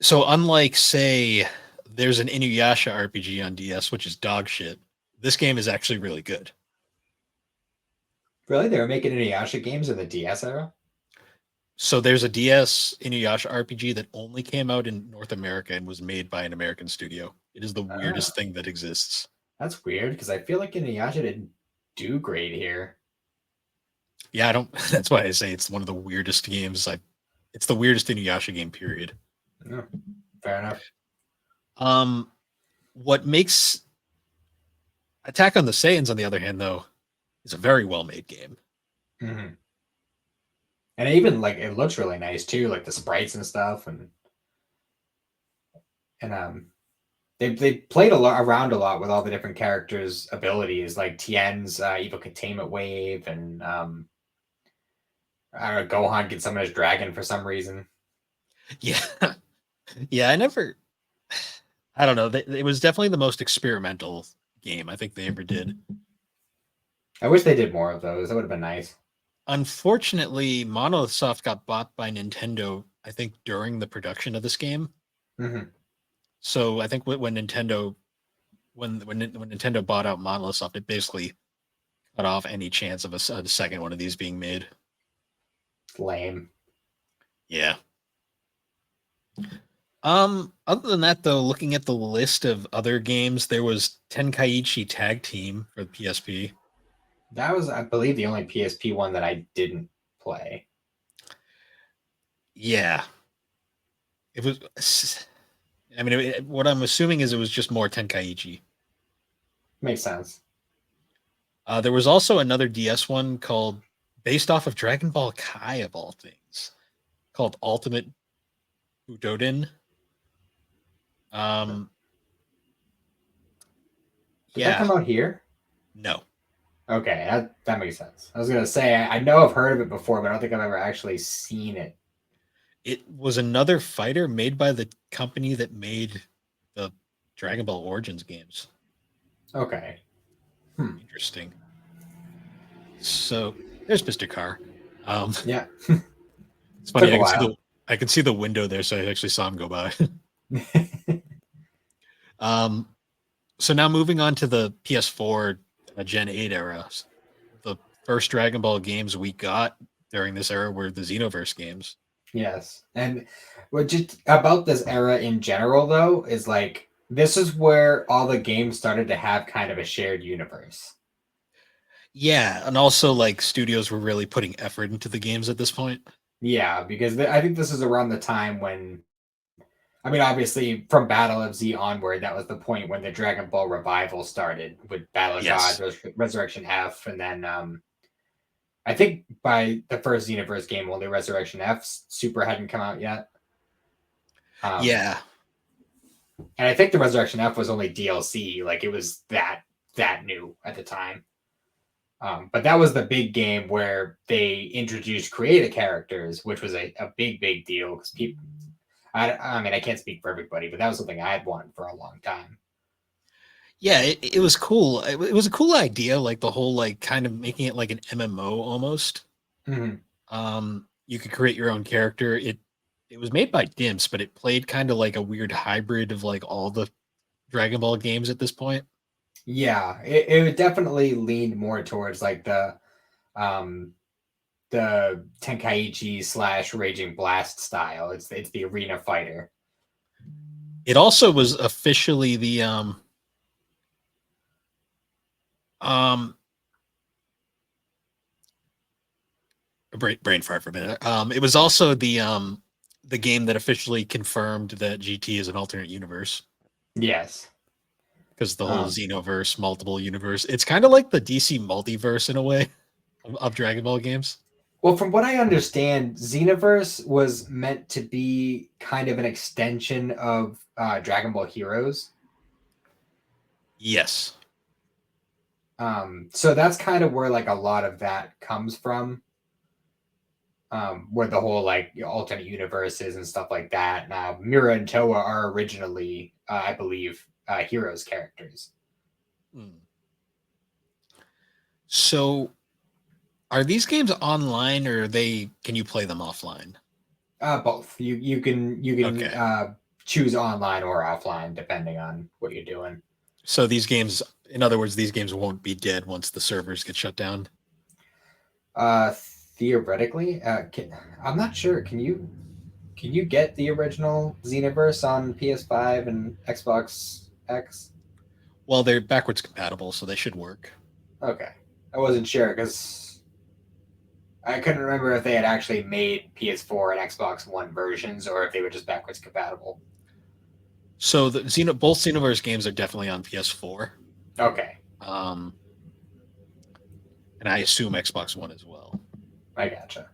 so unlike say there's an Inuyasha RPG on DS, which is dog shit. This game is actually really good. really, they were making Inuyasha games in the DS era. So there's a DS Inuyasha RPG that only came out in North America and was made by an American studio. It is the weirdest thing that exists. That's weird because I feel like Inuyasha didn't do great here. Yeah, I don't. That's why I say it's one of the weirdest games. It's the weirdest Inuyasha game. Period. Yeah, fair enough. What makes Attack on the Saiyans, on the other hand, though, is a very well made game. Mm-hmm. And even like it looks really nice too, like the sprites and stuff, and they played around a lot with all the different characters' abilities, like Tien's evil containment wave, and I don't know, Gohan gets summon his dragon for some reason. Yeah, yeah. I don't know. It was definitely the most experimental game I think they ever did. I wish they did more of those. That would have been nice. Unfortunately, Monolith Soft got bought by Nintendo, I think, during the production of this game. Mm-hmm. So I think when Nintendo bought out Monolith Soft, it basically cut off any chance of a second one of these being made. Lame. Yeah. Other than that, though, looking at the list of other games, there was Tenkaichi Tag Team for the PSP. That was, I believe, the only PSP one that I didn't play. Yeah. It was. I mean, what I'm assuming is it was just more Tenkaichi. Makes sense. There was also another DS one called, based off of Dragon Ball Kai of all things, called Ultimate Budoden. Did that come out here? No. Okay, that makes sense. I was gonna say I know I've heard of it before, but I don't think I've ever actually seen it. It was another fighter made by the company that made the Dragon Ball Origins games. Okay. Interesting. So there's Mr. Carr. Yeah. It's funny. I can see the window there, so I actually saw him go by. So now moving on to the PS4 Gen 8 era. The first Dragon Ball games we got during this era were the Xenoverse games. Yes. And what just about this era in general though is like this is where all the games started to have kind of a shared universe. Yeah, and also like studios were really putting effort into the games at this point. Yeah, because I think this is around the time when, I mean, obviously from Battle of Z onward, that was the point when the Dragon Ball revival started with Battle of Yes. Gods, Resurrection F, and then I think by the first Xenoverse game, only Resurrection F Super hadn't come out yet. Yeah. And I think the Resurrection F was only DLC, like it was that new at the time. But that was the big game where they introduced creative characters, which was a big deal because people. I mean, I can't speak for everybody, but that was something I had wanted for a long time. Yeah, it was cool. It was a cool idea, like the whole like kind of making it like an MMO almost. Mm-hmm. You could create your own character. It was made by Dimps, but it played kind of like a weird hybrid of like all the Dragon Ball games at this point. Yeah, it definitely leaned more towards like um the Tenkaichi / Raging Blast style. It's the arena fighter. It also was officially the brain fart for a minute. It was also the game that officially confirmed that GT is an alternate universe. Yes. Because the whole Xenoverse multiple universe, it's kind of like the DC multiverse in a way of Dragon Ball games. Well, from what I understand, Xenoverse was meant to be kind of an extension of Dragon Ball Heroes. Yes. So that's kind of where like a lot of that comes from. Where the whole like alternate universes and stuff like that. Now, Mira and Toa are originally, I believe, Heroes characters. So, are these games online, or can you play them offline? Both. You can Okay. Choose online or offline depending on what you're doing. So these games, in other words, these games won't be dead once the servers get shut down. Theoretically, I'm not sure. Can you get the original Xenoverse on PS5 and Xbox X? Well, they're backwards compatible, so they should work. Okay, I wasn't sure because I couldn't remember if they had actually made PS4 and Xbox One versions or if they were just backwards compatible. So both Xenoverse games are definitely on PS4, Okay, um, and I assume Xbox One as well. I gotcha.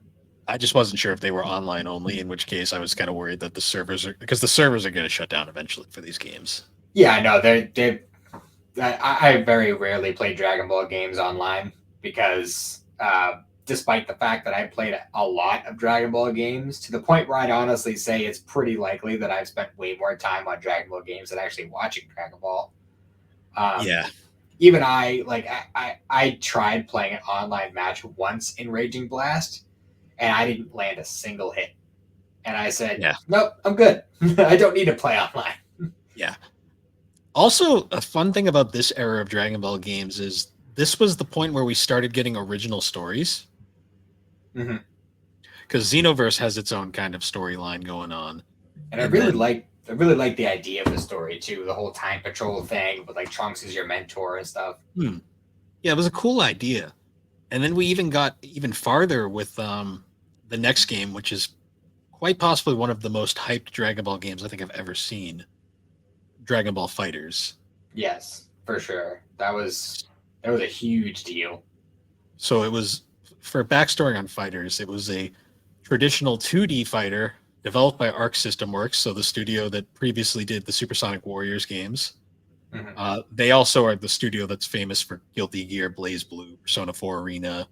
I just wasn't sure if they were online only, in which case I was kind of worried that the servers are because the servers are going to shut down eventually for these games. Yeah, I know they. I very rarely play Dragon Ball games online because, despite the fact that I played a lot of Dragon Ball games, to the point where I'd honestly say it's pretty likely that I've spent way more time on Dragon Ball games than actually watching Dragon Ball. Um, Yeah, Even I tried playing an online match once in Raging Blast, and I didn't land a single hit. And I said, yeah, "Nope, I'm good. I don't need to play online." yeah. Also, a fun thing about this era of Dragon Ball games is this was the point where we started getting original stories Mm-hmm. because Xenoverse has its own kind of storyline going on, And and then I really like the idea of the story too. The whole time patrol thing with like Trunks is your mentor and stuff. yeah, it was a cool idea. And then we even got even farther with the next game, which is quite possibly one of the most hyped Dragon Ball games I think I've ever seen. Dragon Ball Fighters. Yes, for sure. That was a huge deal. So it was for backstory on Fighters. It was a traditional 2D fighter developed by Arc System Works, so the studio that previously did the Supersonic Warriors games. Hmm. They also are the studio that's famous for Guilty Gear, Blaze Blue, Persona 4 Arena,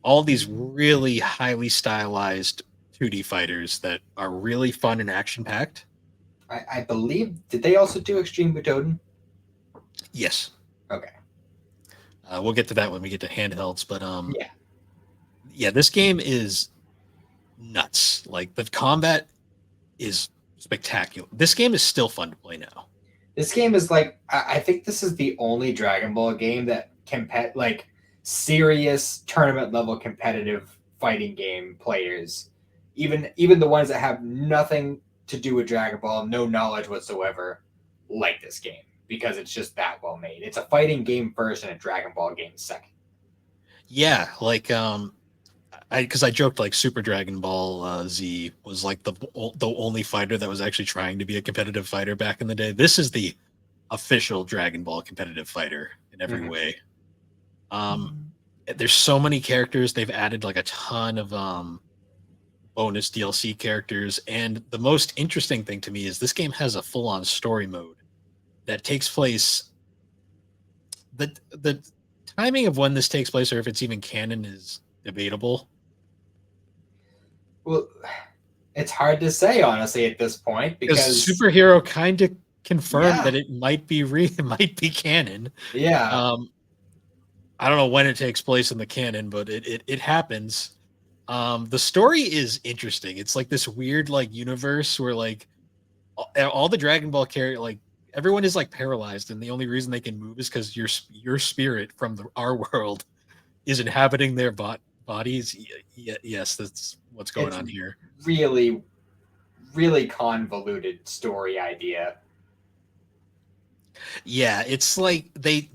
all these really highly stylized 2D fighters that are really fun and action packed. I believe did they also do Extreme Butoden? Yes, Okay. we'll get to that when we get to handhelds, but Yeah. yeah, this game is nuts. Like the combat is spectacular. This game is still fun to play now. This game is like I think this is the only Dragon Ball game that like serious tournament level competitive fighting game players, even the ones that have nothing to do with Dragon Ball, no knowledge whatsoever, like this game because it's just that well made. It's a fighting game first and a Dragon Ball game second. Yeah, like I because I joked like Super Dragon Ball Z was like the only fighter that was actually trying to be a competitive fighter back in the day. This is the official Dragon Ball competitive fighter in every Mhm. way. Um, there's so many characters. They've added like a ton of bonus DLC characters, and the most interesting thing to me is this game has a full-on story mode that takes place. The timing of when this takes place, or if it's even canon, is debatable. Well, it's hard to say honestly at this point Because because superhero kind of confirmed yeah, that it might be it might be canon. yeah, Um, I don't know when it takes place in the canon, but it happens. The story is interesting. It's like this weird like universe where like all the Dragon Ball character like everyone is like paralyzed, and the only reason they can move is because your spirit from our world is inhabiting their bodies. Yes, that's what's going it's on here. really really convoluted story idea. Yeah, it's like they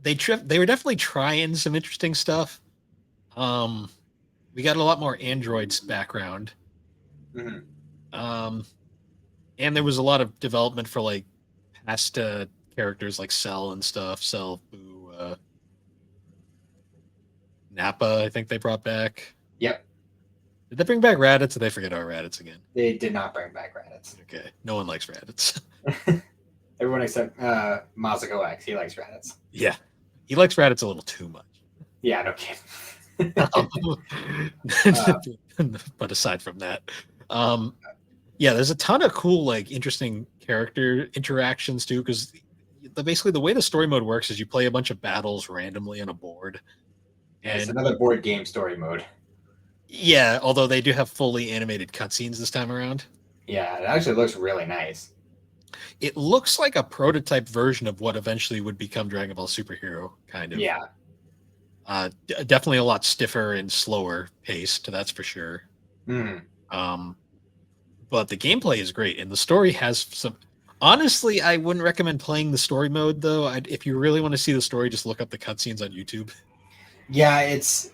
were definitely trying some interesting stuff. Um, we got a lot more androids background. Mhm. Um, and there was a lot of development for like past characters like Cell and stuff. Cell, Boo, Nappa. I think they brought back. Yep, Did they bring back Raditz? Or did they forget our Raditz again? they did not bring back Raditz. Okay, no one likes Raditz. Everyone except Masako X, he likes Raditz. Yeah, he likes Raditz a little too much. Yeah, no kidding. uh, But aside from that, um, yeah, there's a ton of cool, like, interesting character interactions too. Because basically, the way the story mode works is you play a bunch of battles randomly on a board, yeah, it's and another board game story mode. yeah, although they do have fully animated cutscenes this time around, Yeah, it actually looks really nice. it looks like a prototype version of what eventually would become Dragon Ball Superhero, kind of. Yeah, Definitely a lot stiffer and slower paced, that's for sure. Hmm. Um, but the gameplay is great, and the story has some. Honestly, I wouldn't recommend playing the story mode though. If you really want to see the story, just look up the cutscenes on YouTube. Yeah, it's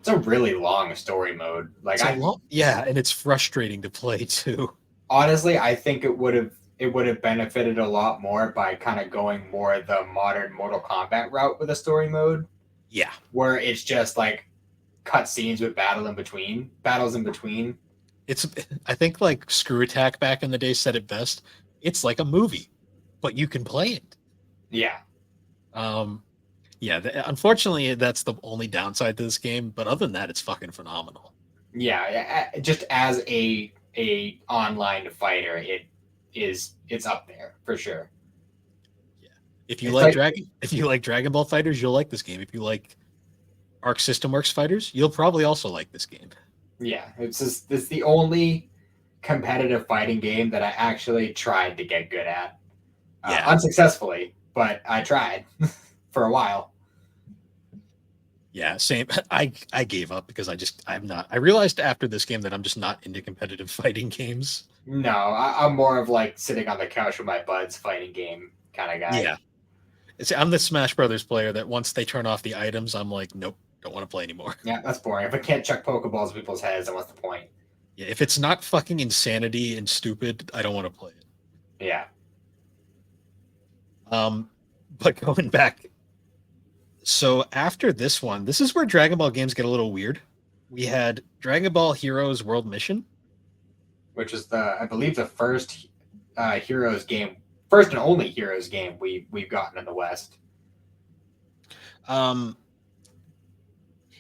a really long story mode. Like It's a I lot, yeah, and it's frustrating to play too. honestly, I think it would have benefited a lot more by kind of going more the modern Mortal Kombat route with a story mode, Yeah, where it's just like cutscenes with battles in between. it's. I think like Screw Attack back in the day said it best. It's like a movie, but you can play it. Yeah, Um, yeah. Unfortunately, that's the only downside to this game. But other than that, it's fucking phenomenal. yeah. Just as a online fighter, it's up there for sure. Yeah. It's like If you like Dragon Ball fighters, you'll like this game. If you like Arc System Works fighters, you'll probably also like this game. yeah, it's the only competitive fighting game that I actually tried to get good at, Yeah. unsuccessfully, but I tried for a while. Yeah, same. I gave up because I'm not. I realized after this game that I'm just not into competitive fighting games. No, I'm more of like sitting on the couch with my buds fighting game kind of guy. Yeah, I'm the Smash Brothers player that once they turn off the items, I'm like, nope, don't want to play anymore. Yeah, that's boring. If I can't chuck Pokeballs at people's heads, then what's the point? Yeah, if it's not fucking insanity and stupid, I don't want to play it. Yeah. Um, but going back, so after this one, this is where Dragon Ball games get a little weird. We had Dragon Ball Heroes World Mission. Which is I believe the first Heroes game, first and only Heroes game we've gotten in the West. Um,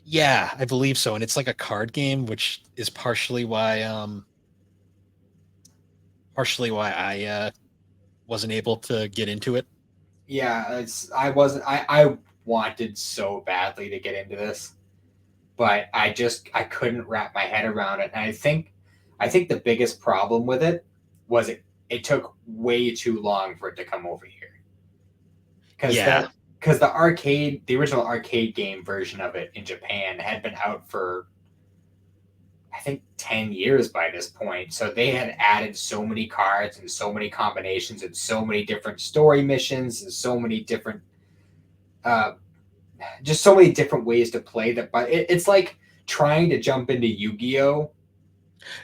yeah, I believe so, and it's like a card game, which is partially why I wasn't able to get into it. Yeah, I wanted so badly to get into this, but I couldn't wrap my head around it. And I think the biggest problem with it was it took way too long for it to come over here. Because Yeah, the original arcade game version of it in Japan had been out for I think 10 years by this point. So they had added so many cards and so many combinations and so many different story missions and so many different uh, just so many different ways to play that. But it's like trying to jump into Yu-Gi-Oh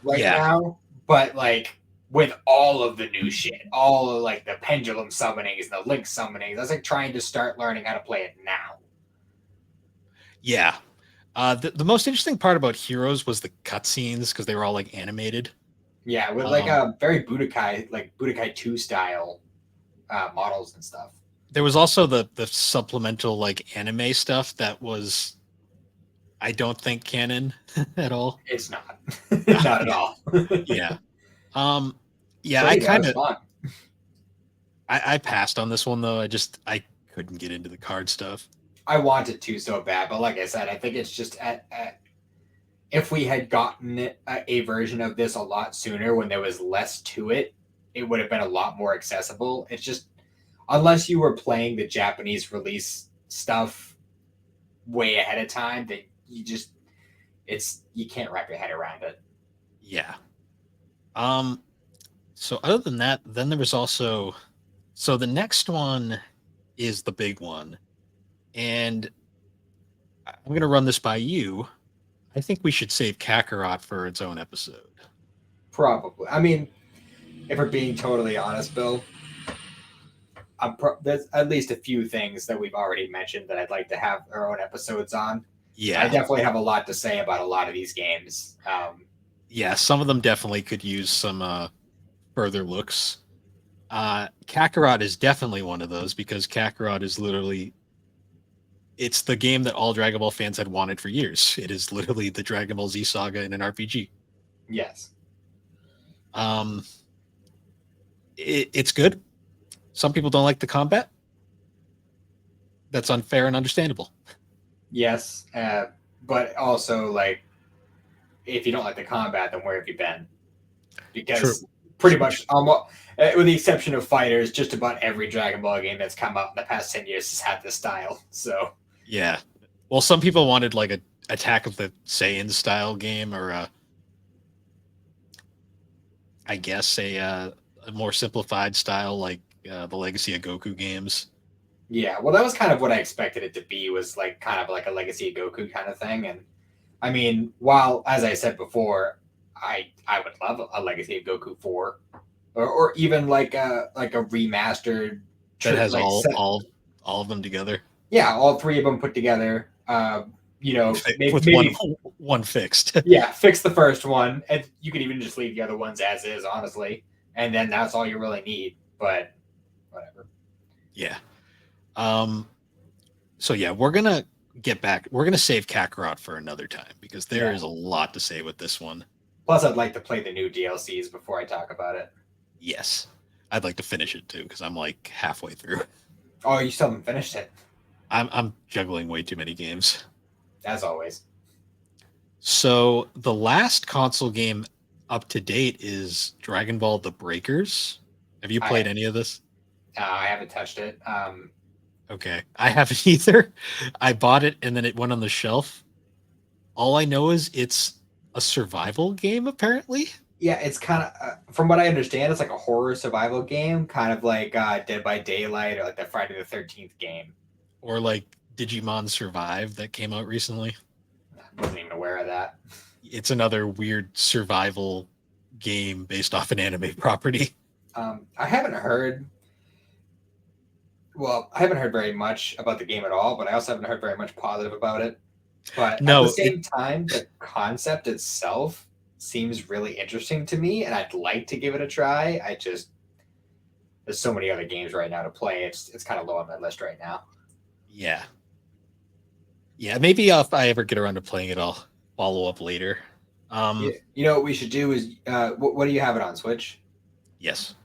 right yeah, now, but like with all of the new shit, all of like the pendulum summonings, the link summonings. That's like trying to start learning how to play it now. yeah. The most interesting part about Heroes was the cutscenes because they were all like animated. Yeah, with like Um, a very Budokai 2 style models and stuff. there was also the supplemental like anime stuff that was I don't think canon at all. It's not, not at Yeah, all. yeah. Um, yeah, But yeah, it was fun. I passed on this one though. I couldn't get into the card stuff. I wanted to so bad, but like I said, I think it's just if we had gotten a version of this a lot sooner when there was less to it, it would have been a lot more accessible. It's just unless you were playing the Japanese release stuff way ahead of time, that you can't wrap your head around it. Yeah. Um, so other than that, then there was also so the next one is the big one, and I'm gonna run this by you. I think we should save Kakarot for its own episode. Probably. I mean, if we're being totally honest, Bill, there's at least a few things that we've already mentioned that I'd like to have our own episodes on. I Yeah, definitely have a lot to say about a lot of these games. yeah. Some of them definitely could use some further looks. Kakarot is definitely one of those because Kakarot is literally it's the game that all Dragon Ball fans had wanted for years. It is literally the Dragon Ball Z saga in an RPG. Yes. Um, it's good. Some people don't like the combat. That's unfair and understandable. Yes. But also, like, if you don't like the combat, then where have you been? True. Because pretty much, with the exception of fighters, just about every Dragon Ball game that's come out in the past 10 years has had this style. So, Yeah. Well, some people wanted like a Attack of the Saiyans style game, or I guess a more simplified style like the Legacy of Goku games. Yeah, well, that was kind of what I expected it to be. Was like kind of like a Legacy of Goku kind of thing. And I mean, while as I said before, I would love a Legacy of Goku 4, or even like a remastered That has like set. all of them together Yeah, all three of them put together. with Maybe one fixed. yeah, fix the first one, and you could even just leave the other ones as is, honestly, and then that's all you really need. But whatever. Yeah. So yeah, we're gonna get back. We're gonna save Kakarot for another time because there is a lot to say with this one. Plus, I'd like to play the new DLCs before I talk about it. Yes, I'd like to finish it too because I'm like halfway through. Oh, you still haven't finished it? I'm juggling way too many games. As always. So the last console game up to date is Dragon Ball: The Breakers. Have you played any of this? I haven't touched it. Okay, I haven't either. I bought it and then it went on the shelf. All I know is it's a survival game, apparently. Yeah, it's kind of, from what I understand, it's like a horror survival game, kind of like Dead by Daylight or like the Friday the 13th game. Or like Digimon Survive that came out recently. I wasn't even aware of that. It's another weird survival game based off an anime property. I haven't heard. Well, I haven't heard very much about the game at all, but I also haven't heard very much positive about it. But at the same time, the concept itself seems really interesting to me, and I'd like to give it a try. There's so many other games right now to play. It's kind of low on my list right now. Yeah. Yeah, maybe if I ever get around to playing it, I'll follow up later. You know what we should do is, what do you have it on Switch? Yes.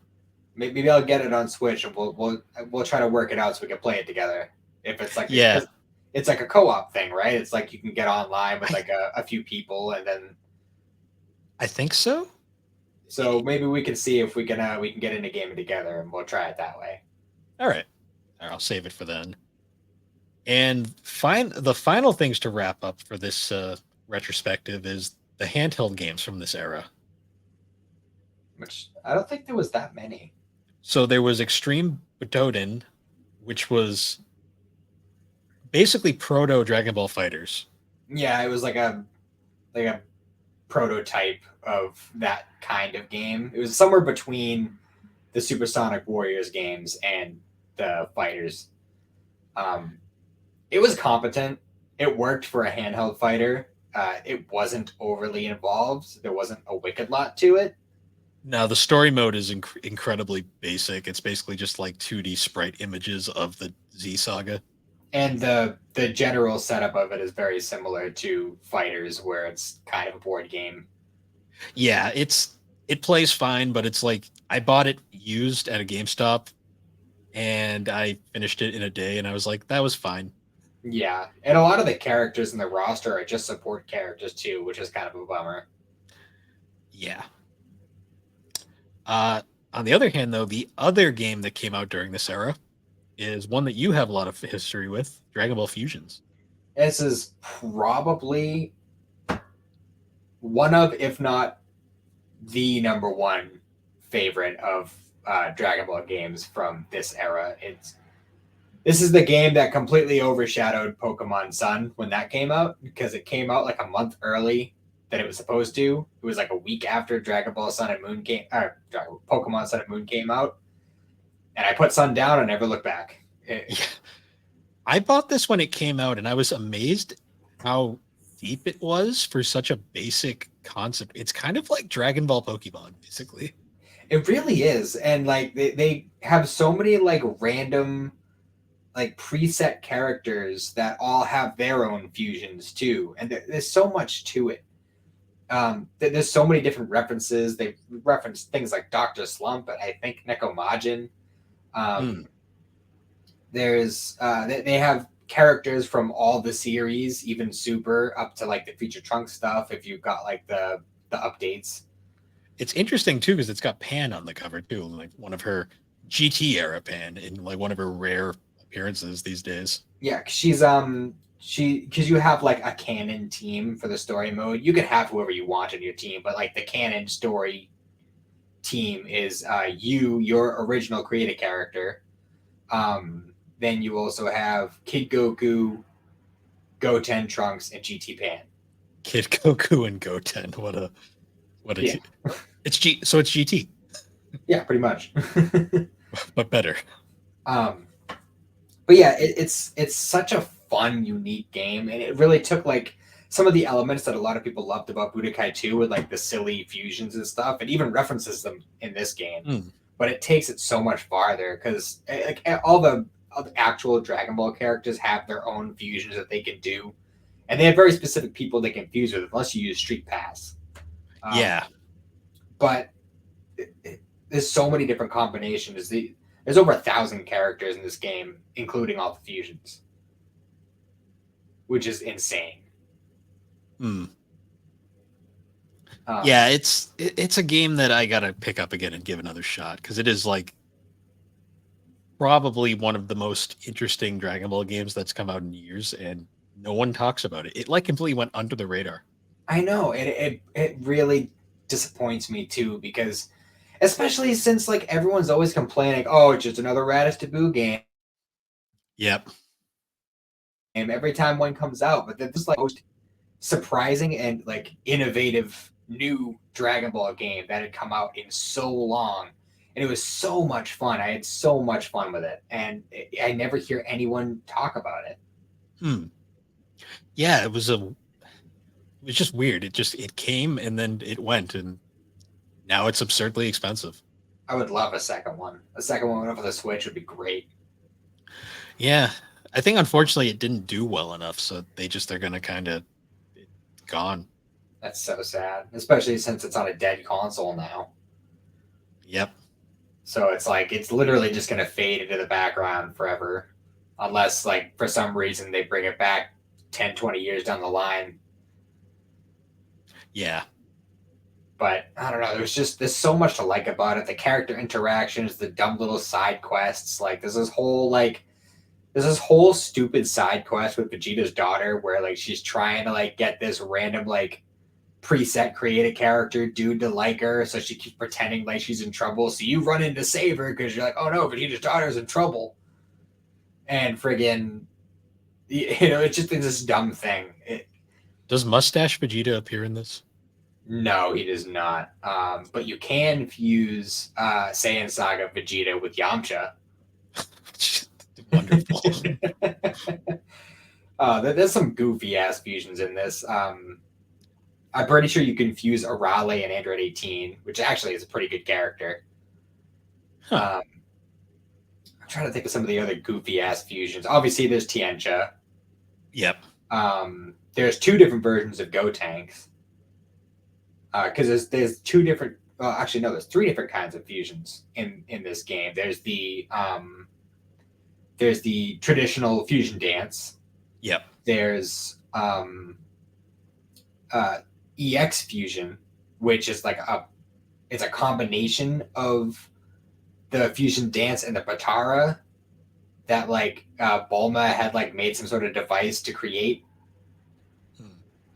Maybe I'll get it on Switch, and we'll try to work it out so we can play it together. If it's like it's like a co-op thing, right? It's like you can get online with like a few people, and then I think so. So maybe we can see if we can get into gaming together, and we'll try it that way. All right, I'll save it for then. And the final things to wrap up for this retrospective is the handheld games from this era. Which I don't think there was that many. So there was Extreme Butoden, which was basically proto Dragon Ball Fighters. Yeah, it was like a prototype of that kind of game. It was somewhere between the Supersonic Warriors games and the Fighters. It was competent. It worked for a handheld fighter. It wasn't overly involved. There wasn't a wicked lot to it. No, the story mode is incredibly basic. It's basically just like 2D sprite images of the Z Saga. And the general setup of it is very similar to Fighters, where it's kind of a board game. Yeah, it plays fine, but it's like I bought it used at a GameStop, and I finished it in a day, and I was like, that was fine. Yeah, and a lot of the characters in the roster are just support characters too, which is kind of a bummer. Yeah. On the other hand, though, the other game that came out during this era is one that you have a lot of history with, Dragon Ball Fusions. This is probably one of, if not the number one favorite of Dragon Ball games from this era. This is the game that completely overshadowed Pokemon Sun when that came out, because it came out like a month early than it was supposed to. It was like a week after Dragon Ball Sun and Moon Pokemon Sun and Moon came out. And I put Sun down and never looked back. I bought this when it came out, and I was amazed how deep it was for such a basic concept. It's kind of like Dragon Ball Pokemon, basically. It really is. And like they have so many like random like preset characters that all have their own fusions too. And there's so much to it. There's so many different references. They reference things like Dr. Slump and I think Nekomajin. There's they have characters from all the series, even Super, up to like the Future Trunk stuff. If you've got like the updates, it's interesting too because it's got Pan on the cover too, like one of her GT era Pan in like one of her rare appearances these days. Yeah, she's because you have like a canon team for the story mode. You can have whoever you want in your team, but like the canon story team is your original created character. Then you also have Kid Goku, Goten, Trunks, and GT Pan. Kid Goku and Goten. What a Yeah. it's GT, Yeah, pretty much. but better. But yeah, it's such a fun, unique game, and it really took like some of the elements that a lot of people loved about Budokai 2 with like the silly fusions and stuff. It even references them in this game, but it takes it so much farther because like all the actual Dragon Ball characters have their own fusions that they can do, and they have very specific people they can fuse with unless you use Street Pass. Yeah, but there's so many different combinations. There's over 1,000 characters in this game, including all the fusions, which is insane. Yeah, it's a game that I gotta pick up again and give another shot because it is like probably one of the most interesting Dragon Ball games that's come out in years, and no one talks about it. It like completely went under the radar. I know it really disappoints me too because, especially since like everyone's always complaining, oh, it's just another Raditz Taboo game. Yep. And every time one comes out, but this is like most surprising and like innovative new Dragon Ball game that had come out in so long, and it was so much fun. I had so much fun with it, and I never hear anyone talk about it. Yeah, it was just weird. It came and then it went, and now it's absurdly expensive. I would love a second one. A second one for the Switch would be great. Yeah, I think unfortunately it didn't do well enough, so they're gonna kind of gone. That's so sad, especially since it's on a dead console now. Yep. So it's like it's literally just gonna fade into the background forever, unless like for some reason they bring it back 10, 20 years down the line. Yeah. But I don't know. There's so much to like about it. The character interactions, the dumb little side quests. Like there's this whole stupid side quest with Vegeta's daughter where like she's trying to like get this random like preset created character dude to like her, so she keeps pretending like she's in trouble. So you run in to save her because you're like, oh no, Vegeta's daughter's in trouble. And friggin', it's just this dumb thing. Does Mustache Vegeta appear in this? No, he does not. But you can fuse Saiyan Saga Vegeta with Yamcha. Wonderful. There's some goofy ass fusions in this. I'm pretty sure you can fuse Arale and Android 18, which actually is a pretty good character. I'm trying to think of some of the other goofy ass fusions. Obviously, there's Tiancha. Yep. There's two different versions of Gotenks. Because there's two different. Well, actually, no. There's three different kinds of fusions in this game. There's the traditional fusion dance. Yep. There's EX fusion, which is like it's a combination of the fusion dance and the Patara that like Bulma had like made some sort of device to create.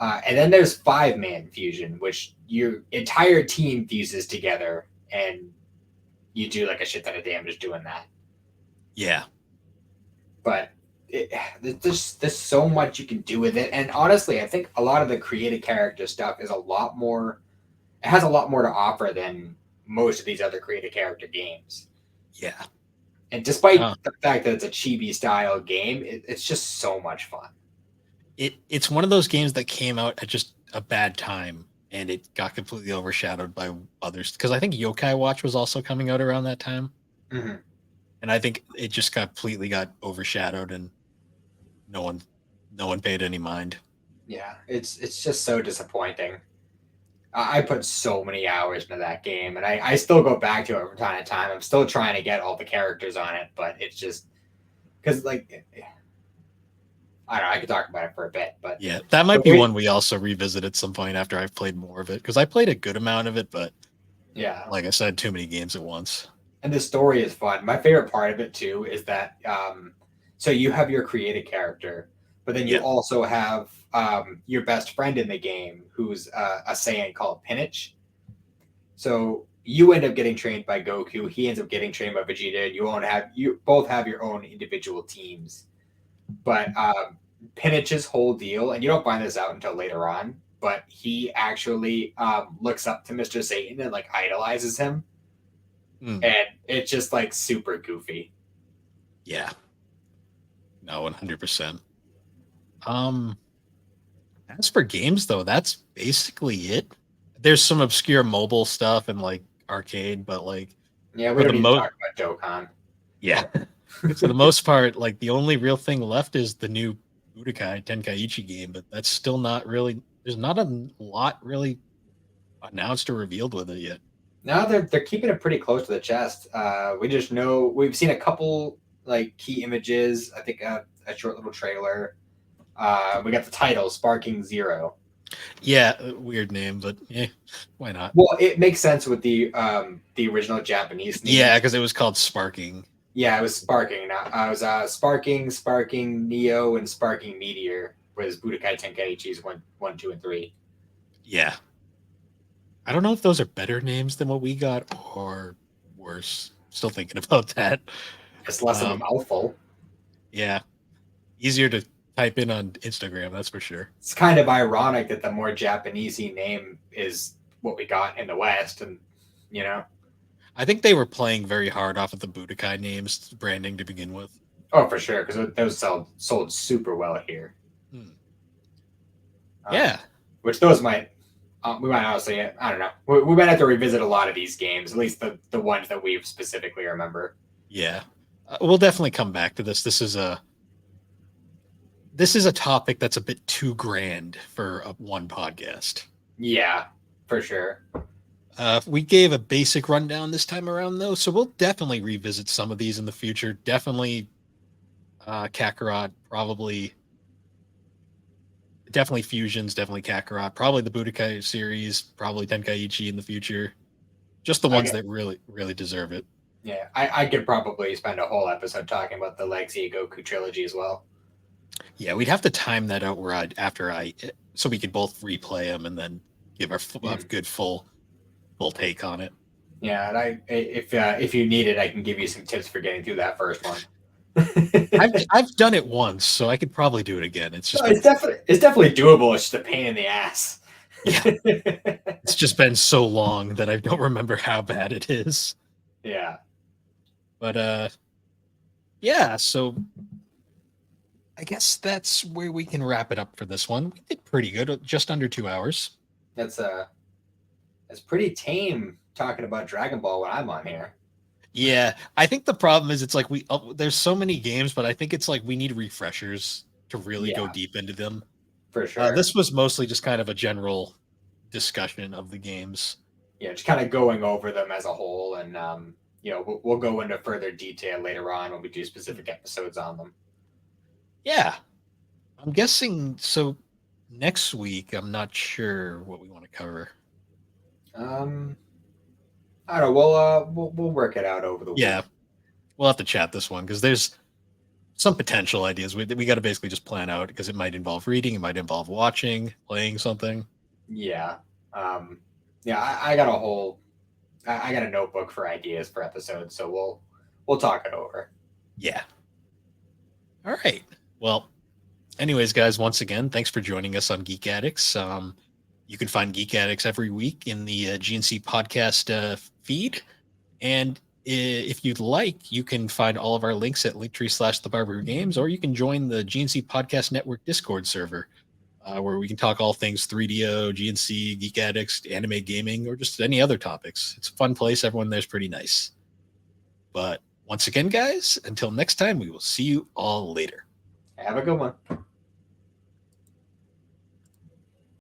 And then there's 5-man fusion, which your entire team fuses together and you do like a shit ton of damage doing that. Yeah. But there's so much you can do with it. And honestly, I think a lot of the created character stuff is it has a lot more to offer than most of these other created character games. Yeah. And despite the fact that it's a chibi style game, it's just so much fun. It's one of those games that came out at just a bad time and it got completely overshadowed by others. Because I think Yokai Watch was also coming out around that time. Mm-hmm. And I think it just completely got overshadowed and no one paid any mind. Yeah, it's just so disappointing. I put so many hours into that game, and I still go back to it from time to time. I'm still trying to get all the characters on it, but it's just because like I don't know. I could talk about it for a bit, but yeah, that might be one we also revisit at some point after I've played more of it because I played a good amount of it, but yeah, like I said, too many games at once. And the story is fun. My favorite part of it too is that so you have your created character, but then you also have your best friend in the game, who's a Saiyan called Pinich. So you end up getting trained by Goku. He ends up getting trained by Vegeta. And you both have your own individual teams. But Pinich's whole deal, and you don't find this out until later on, but he actually looks up to Mr. Satan and like idolizes him. And it's just like super goofy. Yeah. No, 100%. As for games though, that's basically it. There's some obscure mobile stuff and like arcade, but like we don't need to talk about Dokkan. Yeah. For the most part, like the only real thing left is the new Budokai Tenkaichi game, but that's still not really. There's not a lot really announced or revealed with it yet. No, they're keeping it pretty close to the chest. We just know we've seen a couple like key images. I think a short little trailer. We got the title, Sparking Zero. Yeah, weird name, but yeah, why not? Well, it makes sense with the original Japanese name. Yeah, because it was called Sparking. Yeah, it was Sparking. I was Sparking Neo, and Sparking Meteor was Budokai Tenkaichi's 1, 2, and 3. Yeah. I don't know if those are better names than what we got or worse. Still thinking about that. It's less of a mouthful. Yeah. Easier to type in on Instagram, that's for sure. It's kind of ironic that the more Japanese-y name is what we got in the West, and I think they were playing very hard off of the Budokai names branding to begin with. Oh, for sure, because those sold super well here. Yeah. Which those might, we might honestly, I don't know. We might have to revisit a lot of these games, at least the ones that we specifically remember. Yeah. We'll definitely come back to this. This is a topic that's a bit too grand for one podcast. Yeah, for sure. We gave a basic rundown this time around, though, so we'll definitely revisit some of these in the future. Definitely Kakarot, definitely Fusions, definitely Kakarot, probably the Budokai series, probably Tenkaichi in the future. Just the ones that really, really deserve it. Yeah, I could probably spend a whole episode talking about the Legacy of Goku trilogy as well. Yeah, we'd have to time that out so we could both replay them and then give our good full take on it. Yeah, and if you need it, I can give you some tips for getting through that first one. I've done it once, so I could probably do it again. It's definitely doable. It's just a pain in the ass. Yeah. It's just been so long that I don't remember how bad it is. Yeah. But yeah, so I guess that's where we can wrap it up for this one. We did pretty good, just under 2 hours. That's pretty tame talking about Dragon Ball when I'm on here. Yeah, I think the problem is it's like there's so many games, but I think it's like we need refreshers to really go deep into them. For sure. This was mostly just kind of a general discussion of the games. Yeah, just kind of going over them as a whole, and we'll go into further detail later on when we do specific episodes on them. Yeah, I'm guessing so. Next week, I'm not sure what we want to cover. I don't know. We'll work it out over the week. Yeah, we'll have to chat this one because there's some potential ideas. We got to basically just plan out because it might involve reading, it might involve watching, playing something. Yeah. I got I got a notebook for ideas for episodes, so we'll talk it over. Yeah. All right. Well, anyways, guys, once again, thanks for joining us on Geek Addicts. You can find Geek Addicts every week in the GNC podcast feed. And if you'd like, you can find all of our links at linktree/thebarbergames, or you can join the GNC Podcast Network Discord server, where we can talk all things 3DO, GNC, Geek Addicts, anime gaming, or just any other topics. It's a fun place. Everyone there's pretty nice. But once again, guys, until next time, we will see you all later. Have a good one.